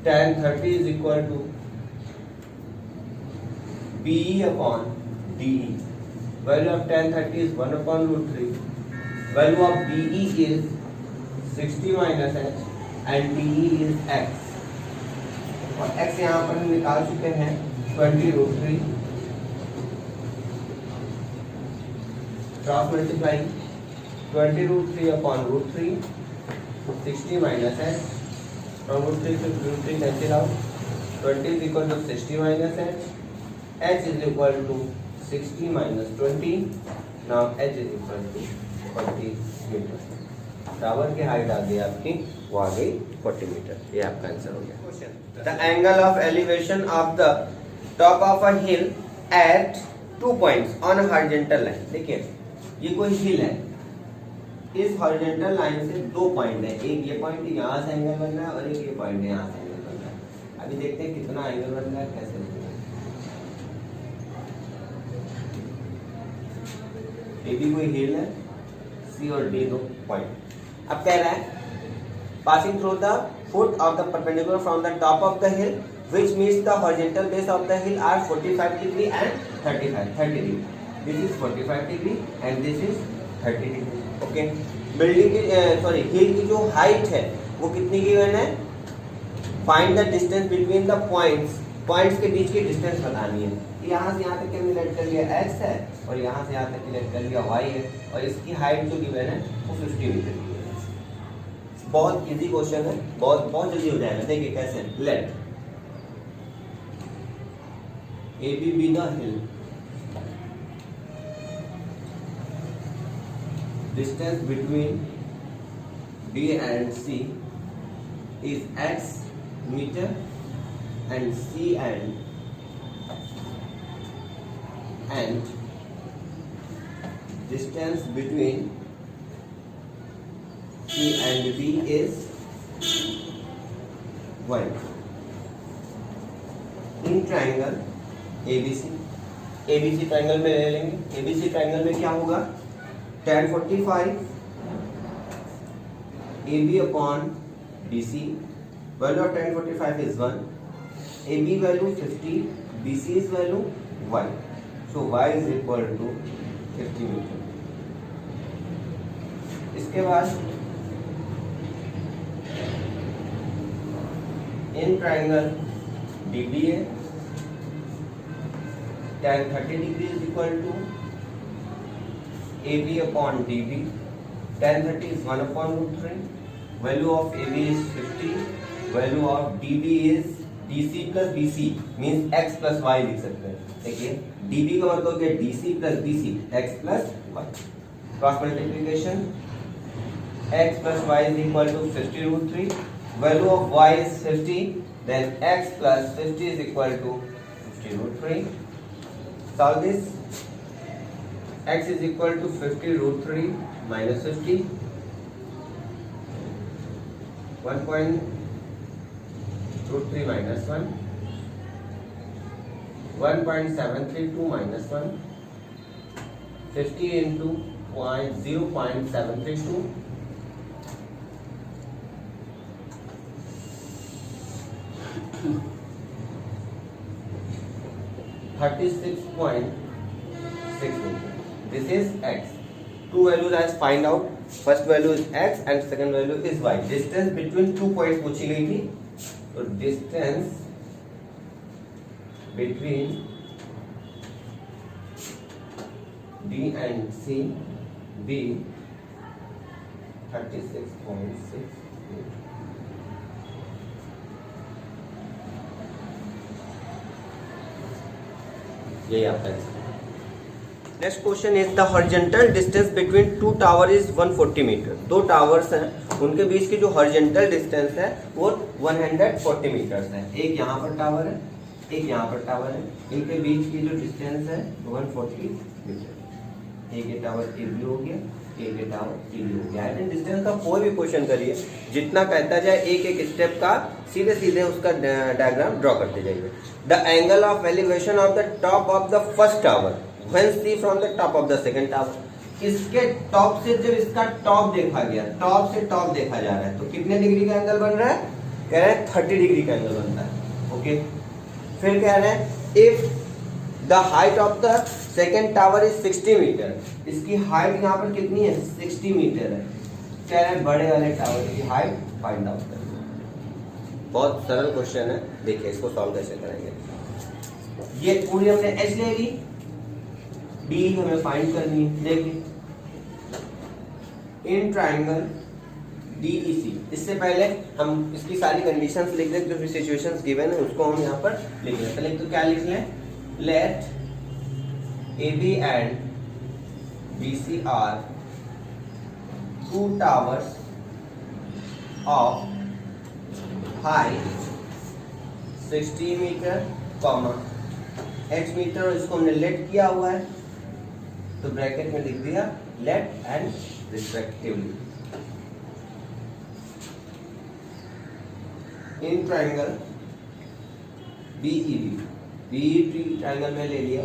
tan 30 is equal to BE upon DE. Value of tan 30 is 1 upon √3. Value of BE is 60 minus h and DE is x. और x यहाँ पर निकाल चुके हैं 20 √3. Cross multiplying 20 √3 upon √3, 60 minus h. From √3 to √3 cancel out. 20 is equal to 60 minus h. H is equal to 60 minus 20. Now h is equal to 40 metre. Tower की height आ गई आपकी, वो आ गई 40 मीटर। ये आपका आंसर हो गया। Question, the angle of elevation of the top of a hill at 2 points on horizontal line. देखिए ये कोई हिल है, इस हॉरिजॉन्टल लाइन से 2 पॉइंट है, एक ये पॉइंट यहाँ से एंगल बन रहा है और एक ये पॉइंट यहाँ से एंगल बन रहा है। अभी देखते हैं कितना एंगल बन रहा है, कैसे बन रहा है। ये भी कोई हिल है, C और D 2 पॉइंट। अब कह रहा है passing through the foot of the perpendicular from the top of the hill which meets the horizontal base of the hill are 45 degree and 30 degree. This is 45 degree and this is 30 degree. Okay. Building की हिल की जो height है वो कितनी given है, find the distance between the points के बीच की distance बतानी है। यहाँ से यहाँ तक हमने लेट कर लिया x है और यहाँ से यहाँ तक लेट कर लिया y है और इसकी हाइट जो गिवन है वो 50 मीटर की है। बहुत इजी क्वेश्चन है, बहुत बहुत जल्दी हो जाएगा। देखिए कैसे, let A B be the hill, distance between B and C is x meter and C and distance between C and B is 1. In triangle ABC, ABC triangle में ले लेंगे। ABC ट्रायंगल में क्या होगा, tan 45 AB upon BC, value of tan 45 is 1, AB value 50, BC is value y, so y is equal to 50 metre. इसके बाद in triangle DBA tan 30 degree is equal to AB upon DB, tan 30 is 1 upon root 3, value of AB is 50, value of DB is DC plus BC means x plus y लिख सकते हैं। देखिए DB का मतलब क्या, DC plus BC, x plus y, cross multiplication x plus y is equal to 50 root 3, value of y is 50, then x plus 50 is equal to 50 root 3. Solve this, x is equal to 50 root 3 minus 50, 1 point root 3 minus 1, 1.732 minus 1, 50 into 0.732, 36.6 meter. This is x. Two values as find out. First value is x and second value is y. Distance between 2 points पूछी गई थी, तो distance between B and C, B 36.6 meter. यही आपका आंसर। Next question is the horizontal distance between two tower is 140 metre. दो towers हैं, उनके बीच की जो हॉरिजॉन्टल डिस्टेंस है वो 140 मीटर्स है। एक यहाँ पर टावर है, एक यहाँ पर टावर है, इनके बीच की जो डिस्टेंस है 140 मीटर। एक ये टावर ए बी हो गया, एक ये टावर सी बी हो गया। एंड डिस्टेंस का कोई भी क्वेश्चन करिए, जितना कहता जाए एक एक स्टेप का सीधे सीधे उसका डायग्राम ड्रॉ करते जाइए। The angle of elevation of the top of the first tower when see from the top of the second tower. इसके टॉप से जब इसका टॉप देखा गया, टॉप से टॉप देखा जा रहा है, तो कितने डिग्री का एंगल बन रहा है, कह रहे हैं 30 डिग्री का एंगल बनता है। ओके, फिर कह रहे हैं if the height of the second tower is 60 metre, इसकी हाइट यहाँ पर कितनी है, 60 मीटर है। कह रहे हैं बड़े वाले टावर की हाइट फाइंड आउट करें। बहुत सरल क्वेश्चन है, देखिए इसको सॉल्व कैसे करेंगे। ये पूरी हमने एच ले ली, डी हमें फाइंड करनी है। देखिए इन ट्राइंगल DEC, इससे पहले हम इसकी सारी कंडीशंस लिख दें, जो भी सिचुएशंस गिवन है उसको हम यहाँ पर लिख लें। पहले तो क्या लिख लें, let AB and BC are two towers of height 60 metre, h metre, और इसको हमने लेट किया हुआ है तो ब्रैकेट में लिख दिया let and respectively. In triangle BED triangle में ले लिया,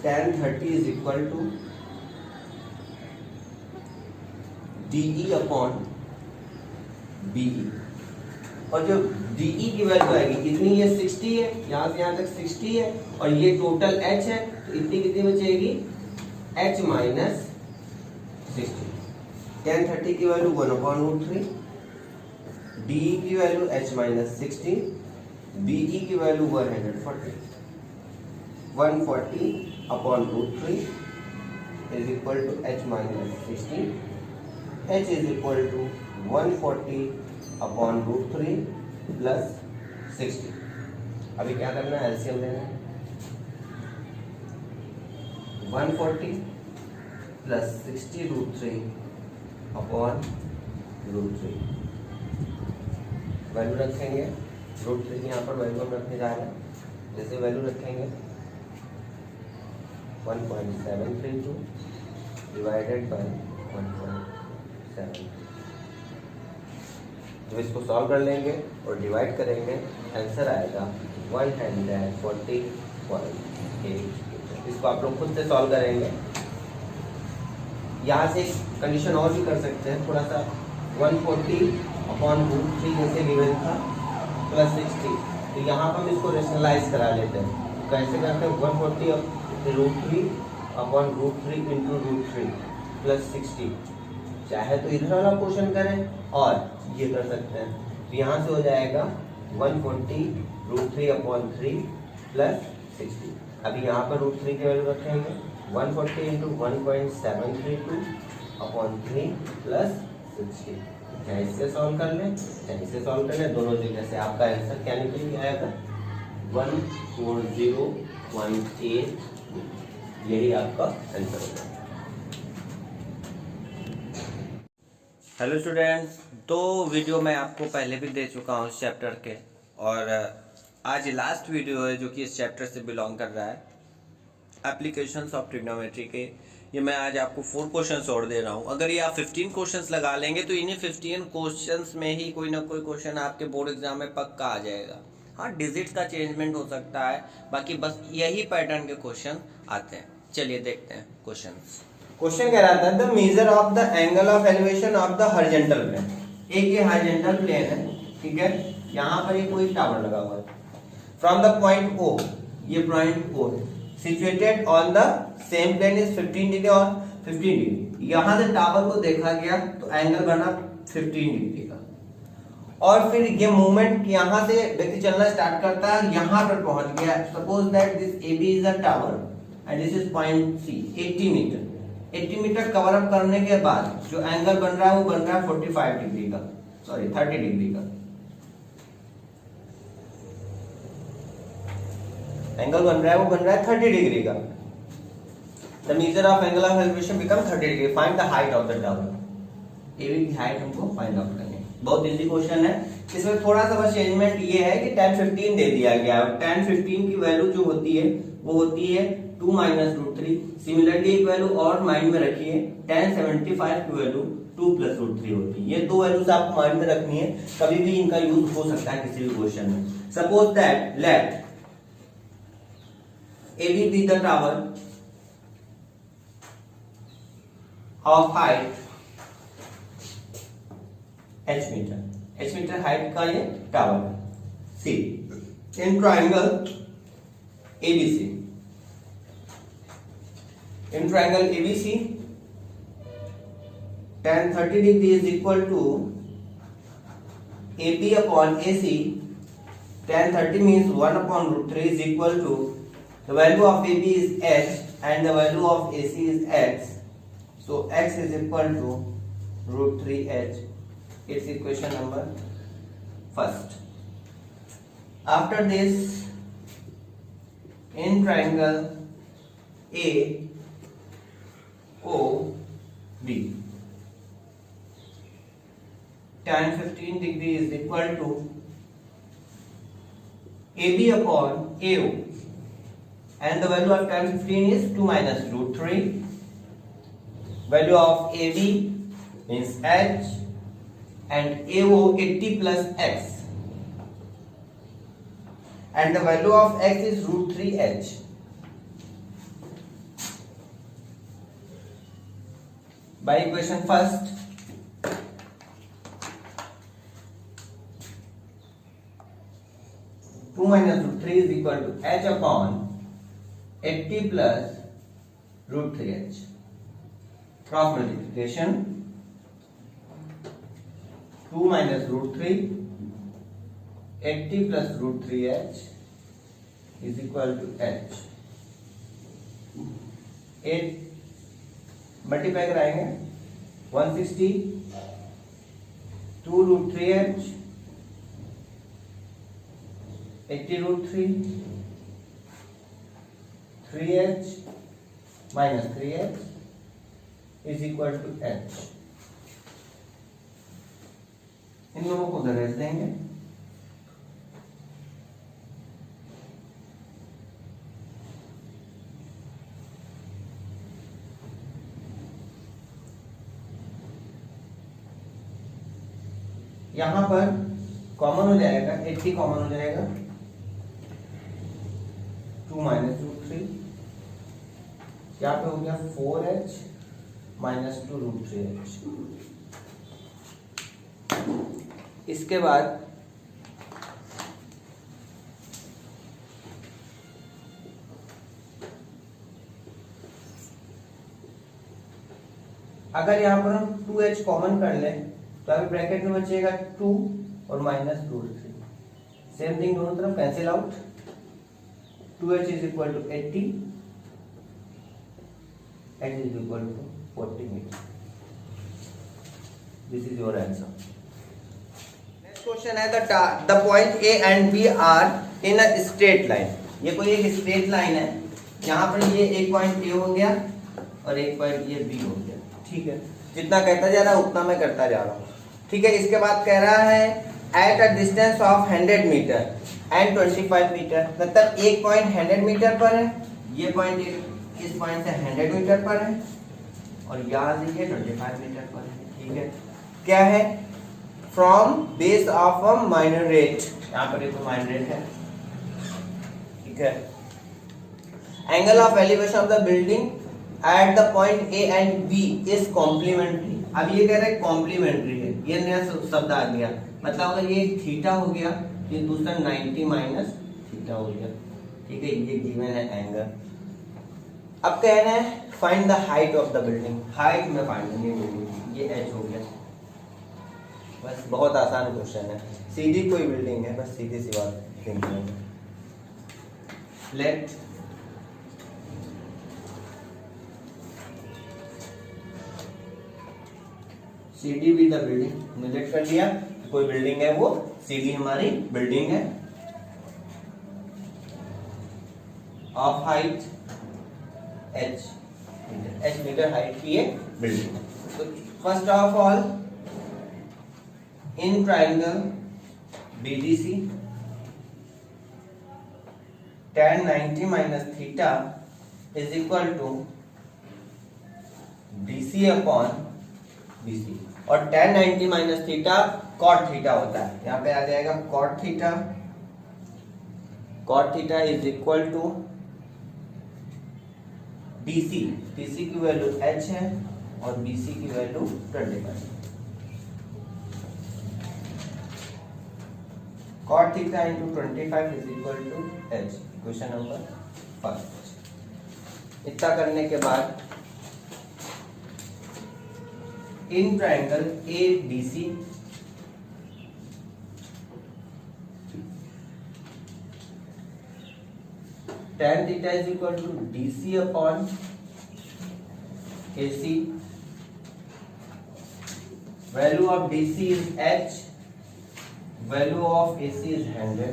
tan 30 is equal to DE upon BE, और जो DE की वैल्यू आएगी इतनी, ये 60 है, यहाँ से यहाँ तक 60 है, और ये टोटल H है, तो इतनी कितनी बचेगी, H माइनस 60। tan 30 की वैल्यू 1/√3, DE की वैल्यू H माइनस 60, BE की value 140 upon √3 is equal to H minus 60. H is equal to 140 upon root 3 plus 60। अभी क्या करना है, एलसीएम लेना है। 140 plus 60 root 3 upon root 3। Value रखेंगे, रूट 3 यहाँ पर वैल्यू हम रखने जा रहे हैं। जैसे वैल्यू रखेंगे 1.732 डिवाइडेड बाय 1.7। जब इसको सॉल्व कर लेंगे और डिवाइड करेंगे, आंसर आएगा 140.8। इसको आप लोग खुद से सॉल्व करेंगे। यहाँ से कंडीशन और भी कर सकते हैं थोड़ा सा। 140 अपॉन रूट 3 जैसे गिवन था प्लस 60, तो यहाँ पर हम इसको रेशनलाइज करा लेते हैं। तो कैसे करते हैं, 140 रूट 3 upon root 3 into root 3 plus 60। चाहे तो इधर वाला पोर्शन करें और ये कर सकते हैं। तो यहाँ से हो जाएगा 140 रूट 3 अपॉन 3 प्लस 60। अभी यहाँ पर रूट 3 की वैल्यू रखेंगे 140 इंटू 1.732 अपॉन 3 प्लस 60। चाहे इससे सॉल्व कर लें चाहे इससे सॉल्व कर लें, दोनों जगह से आपका आंसर क्या निकल के आएगा 140.8। यही आपका आंसर होगा। हेलो स्टूडेंट्स, दो वीडियो मैं आपको पहले भी दे चुका हूँ इस चैप्टर के, और आज लास्ट वीडियो है जो कि इस चैप्टर से बिलोंग कर रहा है, एप्लीकेशंस ऑफ ट्रिग्नोमेट्री के। ये मैं आज आपको 4 क्वेश्चंस और दे रहा हूँ। अगर ये आप 15 क्वेश्चंस लगा लेंगे तो इन्हीं 15 क्वेश्चंस में ही कोई ना कोई क्वेश्चन आपके बोर्ड एग्जाम में पक्का आ जाएगा। हाँ, डिजिट्स का चेंजमेंट हो सकता है, बाकी बस यही पैटर्न के क्वेश्चन आते हैं। चलिए देखते हैं क्वेश्चंस। क्वेश्चन कह रहा था the measure of the angle of elevation of the horizontal plane. एक ये हॉरिजॉन्टल प्लेन है, ठीक है। यहाँ पर ये कोई टावर लगा हुआ है। फ्रॉम द पॉइंट O, ये पॉइंट O है, situated on the same plane is 15 degree और 15 डिग्री। यहाँ से टावर को देखा गया तो एंगल बना 15 डिग्री का, और फिर ये मूवमेंट यहाँ से व्यक्ति चलना स्टार्ट करता है, यहाँ पर पहुंच गया। Suppose that this AB is a tower and this is point C, 80 metre. 80 metre cover up करने के बाद जो एंगल बन रहा है वो बन रहा है 45 डिग्री का, सॉरी 30 डिग्री का। एंगल बन रहा है वो बन रहा है 30 डिग्री का। The measure of angle of elevation become 30 degree. Find the height of the tower. AB की हाइट हमको फाइंड आउट करनी है। बहुत इजी क्वेश्चन है। इसमें थोड़ा सा बस चेंजमेंट ये है कि tan 15 दे दिया गया है। tan 15 की वैल्यू जो होती है वो होती है 2 माइनस रूट 3। सिमिलरली एक वैल्यू और माइंड में रखिए, tan 75 की वैल्यू 2 प्लस रूट 3 होती है। ये दो वैल्यूज आपको माइंड में रखनी है, कभी भी इनका यूज हो सकता है किसी भी क्वेश्चन में। Suppose that let AB be the tower of height h metre. h metre height का ये टावर है। C in triangle ABC, in triangle ABC tan 30 degree is equal to AB upon AC। tan 30 means 1 upon root 3 is equal to the value of AB is h and the value of AC is x, so x is equal to root 3h. It's equation number first. After this, in triangle AOB, tan 15 degree is equal to AB upon AO, and the value of tan 15 is 2 minus root 3. Value of AB means h and AO 80 plus x, and the value of x is root 3h. By equation first, two minus root 3 is equal to h upon 80 plus root 3h. Cross multiplication, 2 minus root 3, 80 plus root 3h is equal to h. 8 multiply कराएंगे, 160 2√3h 80√3 3h minus 3h is equal to h। इन दोनों को उधर रख देंगे। यहां पर common हो जाएगा, 80 कॉमन हो जाएगा, 2 minus 2 3, यहाँ पे हो गया 4h minus 2√3h। इसके बाद अगर यहाँ पर हम 2h कॉमन कर लें तो अभी ब्रैकेट में बचेगा 2 और माइनस 2√3। सेम थिंग दोनों तरफ cancel out. 2h is equal to 80, h is equal to 40 metre. This is your answer. Next question है the point A and B are in a straight line। ये कोई एक straight line है, यहाँ पर ये एक पॉइंट A हो गया और एक पॉइंट ये B हो गया। ठीक है, जितना कहता जा रहा है उतना मैं करता जा रहा हूँ। ठीक है, इसके बाद कह रहा है at a distance of 100 metre and 25 metre, मतलब एक पॉइंट 100 मीटर पर है, ये पॉइंट इस पॉइंट से 100 मीटर पर है और यहाँ से ये 25 मीटर पर है। ठीक है, क्या है? From base of a minaret, यहाँ पर एक माइनर रेट है। ठीक है, angle of elevation of the building at the point A and B is complementary. अब ये कह रहे हैं कॉम्प्लीमेंट्री है, ये नया शब्द आ गया, मतलब अगर ये थीटा हो गया ये दूसरा 90 माइनस थीटा हो गया। ठीक है, ये गिवन है एंगल। अब कह रहे हैं find the height of the building, height में फाइंड करनी है बिल्डिंग, ये एच हो गया। बस बहुत आसान क्वेश्चन है, सीधी कोई बिल्डिंग है, बस सीधी सी बात लिखनी है। लेट CD भी द बिल्डिंग, निगलेक्ट कर दिया, कोई बिल्डिंग है वो CD हमारी बिल्डिंग है of height h metre height की एक बिल्डिंग है। तो first of all in triangle BDC tan 90 minus theta is equal to DC upon BC, और tan 90 minus theta cot theta होता है, यहाँ पे आ जाएगा cot theta is equal to DC की वैल्यू h है और BC की value 25। cot theta into 25 is equal to h, question number first. इतना करने के बाद in triangle ABC tan theta is equal to DC upon AC, value of DC is h, value of AC is 100,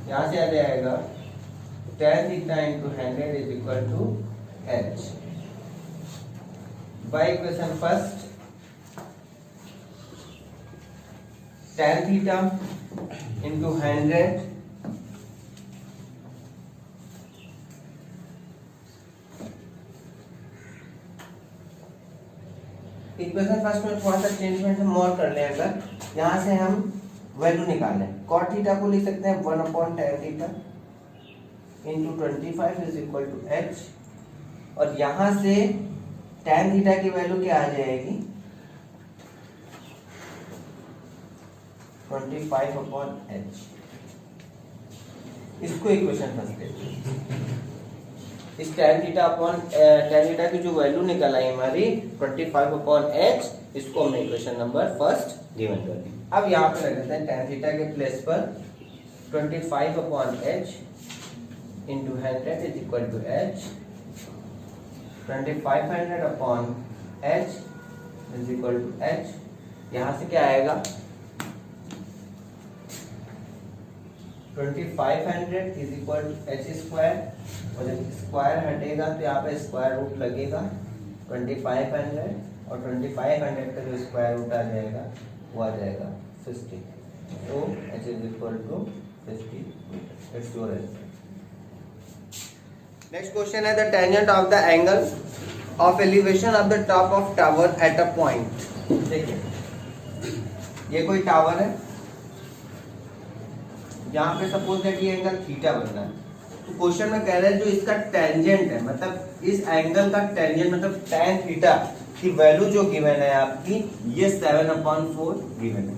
यहाँ से आ जाएगा tan theta into 100 is equal to h। by equation first tan theta into 100 equation first में थोड़ा सा changement मोर कर लें। अगर यहाँ से हम वैल्यू निकालें, cot थीटा को लिख सकते हैं 1 upon tan theta into 25 is equal to h, और यहाँ से tan थीटा की वैल्यू क्या आ जाएगी 25 upon h। इसको इक्वेशन फर्स्ट लेते हैं। इस tan थीटा की जो वैल्यू निकल आई हमारी 25 upon h, इसको हमने इक्वेशन नंबर फर्स्ट गिवन कर दी। अब यहाँ पे रख देते हैं tan थीटा के प्लेस पर 25 upon h into 100 is equal to h, 2500 upon h is equal to h, यहां से क्या आएगा 2500 is equal to H square, और जब स्क्वायर हटेगा तो यहाँ पे स्क्वायर रूट लगेगा 2500, और 2500 का जो स्क्वायर रूट आ जाएगा वो आ जाएगा 50, तो H is equal to 50 metre. It's your answer. Next question है the tangent of the angle of elevation of the top of tower at a point. देखिए ये कोई टावर है, यहाँ पे सपोज दैट ये एंगल थीटा बनना है, तो क्वेश्चन में कह रहे हैं जो इसका टेंजेंट है, मतलब इस एंगल का टेंजेंट मतलब tan थीटा की वैल्यू जो गिवन है आपकी ये 7/4 गिवन है।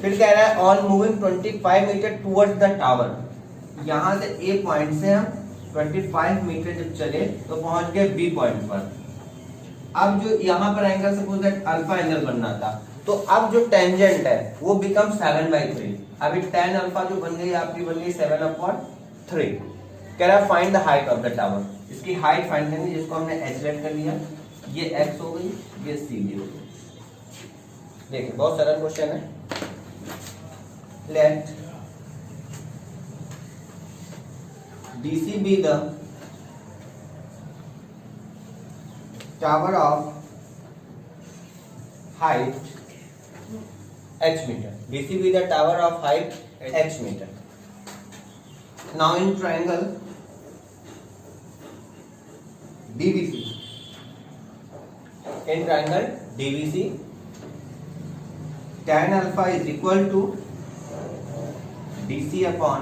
फिर कह रहा है on moving 25 metre towards the tower, यहाँ से ए पॉइंट से हम 25 मीटर जब चले तो पहुंच गए बी पॉइंट पर। अब जो यहाँ पर angle suppose that alpha angle बनना था, तो अब जो टेंजेंट है वो बिकम 7/3। अभी tan अल्फा जो बन गई आपकी बन गई 7/3। कह रहा है find the height of the tower, इसकी हाइट फाइंड करनी, जिसको हमने h लेट कर लिया, ये x हो गई, ये c हो गई। देखिए बहुत सरल क्वेश्चन है। Let DC be the tower of height h meter. DC be the tower of height h meter. Now in triangle DBC, in triangle DBC, tan alpha is equal to DC upon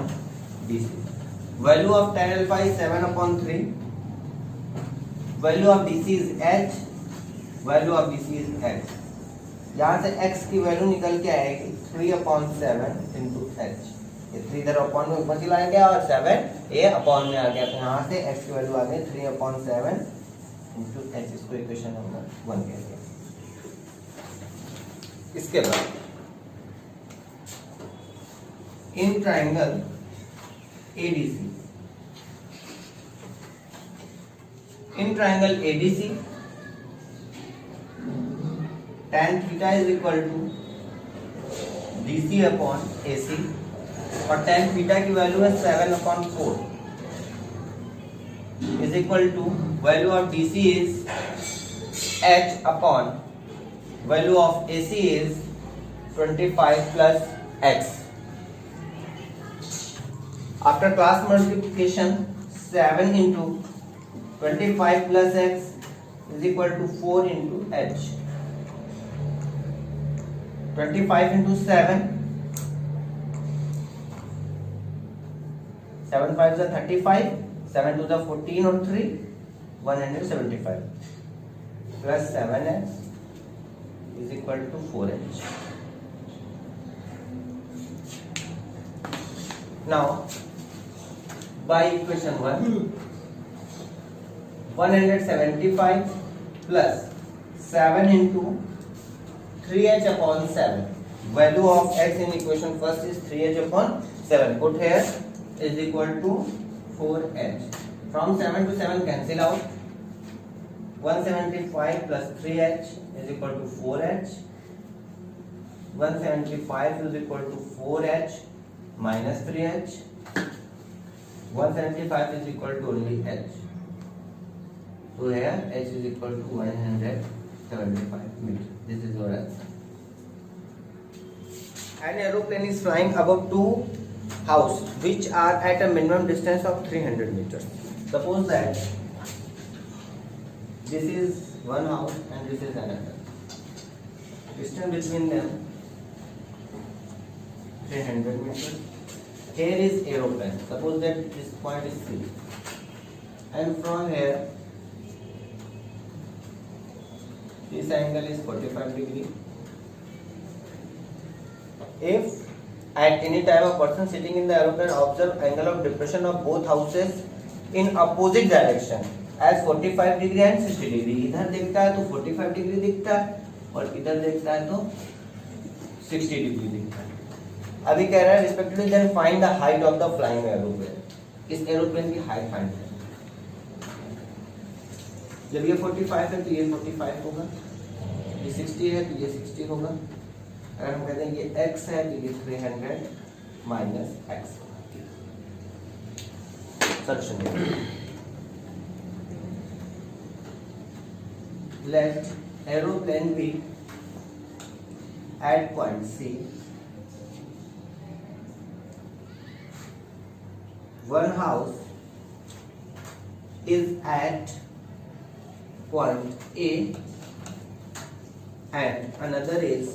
DC. Value of tan alpha is 7/3. Value of DC is h. Value of DC is x. यहाँ से x की value निकल के आएगी 3/7 into h। ये 3 इधर upon में ऊपर चला गया और 7 ये अपॉन में आ गया, तो यहाँ से x की वैल्यू आ गई 3/7 इंटू h। इसको इक्वेशन नंबर 1 कहते हैं। इसके बाद in triangle ADC, in triangle ADC tan theta is equal to DC upon AC, और tan theta की वैल्यू है 7/4 is equal to value of DC is h upon value of AC is 25 plus x. After class multiplication 7 into 25 plus x is equal to 4 into h. 25 into 7, 7 5 is 35, 7 2 is 14 और 3 175 plus 7x is equal to 4h. Now by equation 1, 175 plus 7 into 3h upon 7. Value of x in equation first is 3h upon 7. Put here is equal to 4h. From 7 to 7 cancel out. 175 plus 3h is equal to 4h. 175 is equal to 4h minus 3h. 175 is equal to only h. So here h is equal to 175 meters. This is your answer. An aeroplane is flying above two houses which are at a minimum distance of 300 meters. Suppose that this is one house and this is another. Distance between them 300 meters. Here is aeroplane. Suppose that this point is C, and from here this angle is 45 degree. If at any time a person sitting in the aeroplane observe angle of depression of both houses in opposite direction as 45 degree and 60 degree, इधर देखता है तो 45 degree दिखता है और इधर देखता है तो 60 डिग्री दिखता है। अभी कह रहा है respectively then find the height of the flying aeroplane. इस एरोप्लेन की हाइट फाइंड करें। जब ये 45 है तो ये 45 होगा, ये 60 है तो ये 60 होगा, अगर हम कहते हैं ये x है तो ये 300 minus x. Solution let aeroplane be at point C, one house is at point A and another is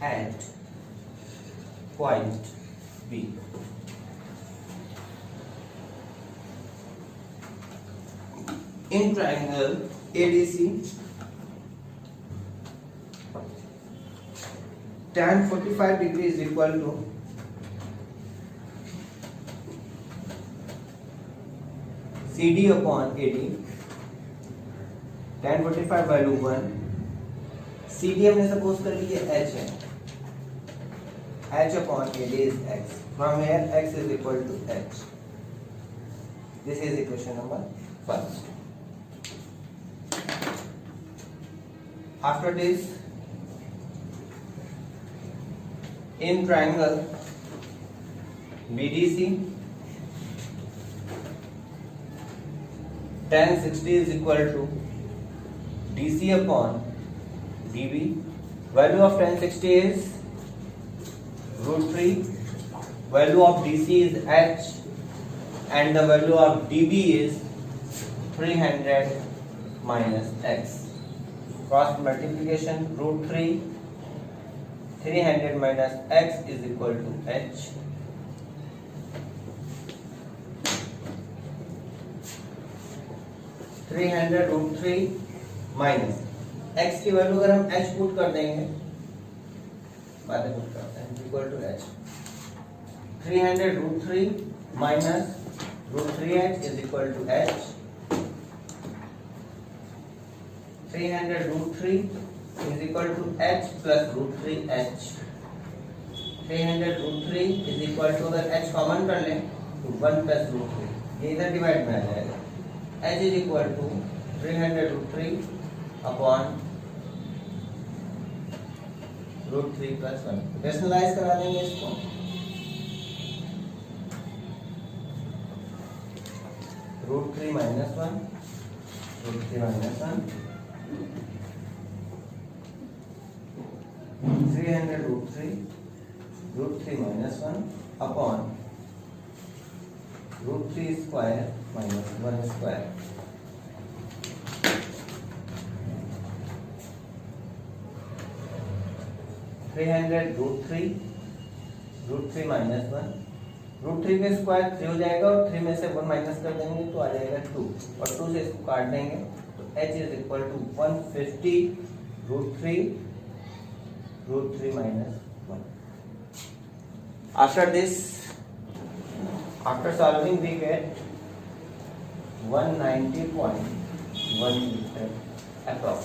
at point B. In triangle ADC, tan 45 degree is equal to CD upon AD. tan 45 value 1, CD हमने suppose कर ली है H है, H upon AD is X. From here X is equal to H. This is equation number 1. After this, in triangle BDC, tan 60 is equal to DC upon DB. Value of tan 60 is √3. Value of DC is H and the value of DB is 300 minus X. Cross multiplication √3, 300 minus X is equal to H. 300 √3 minus X की value अगर हम H put कर देंगे, बातें put करते हैं, equal to H. 300 √3 minus √3H is equal to H. 300 √3 is equal to H plus √3H. 300 √3 is equal to, अगर H common कर लें तो 1 plus √3, ये इधर डिवाइड में आ जाएगा. H is equal to 300 √3 upon √3 plus 1. Rationalise करा देंगे इसको. √3 minus 1, √3 minus 1, 300 √3 minus 1 upon √3 square minus 1 square. √3 minus 1, √3 के स्क्वायर 3 हो जाएगा और 3 में से 1 माइनस कर देंगे तो आ जाएगा 2 और 2 से इसको काट देंगे तो H is equal to 150 √3 minus 1. After this, after solving we get 190.1 meter approx.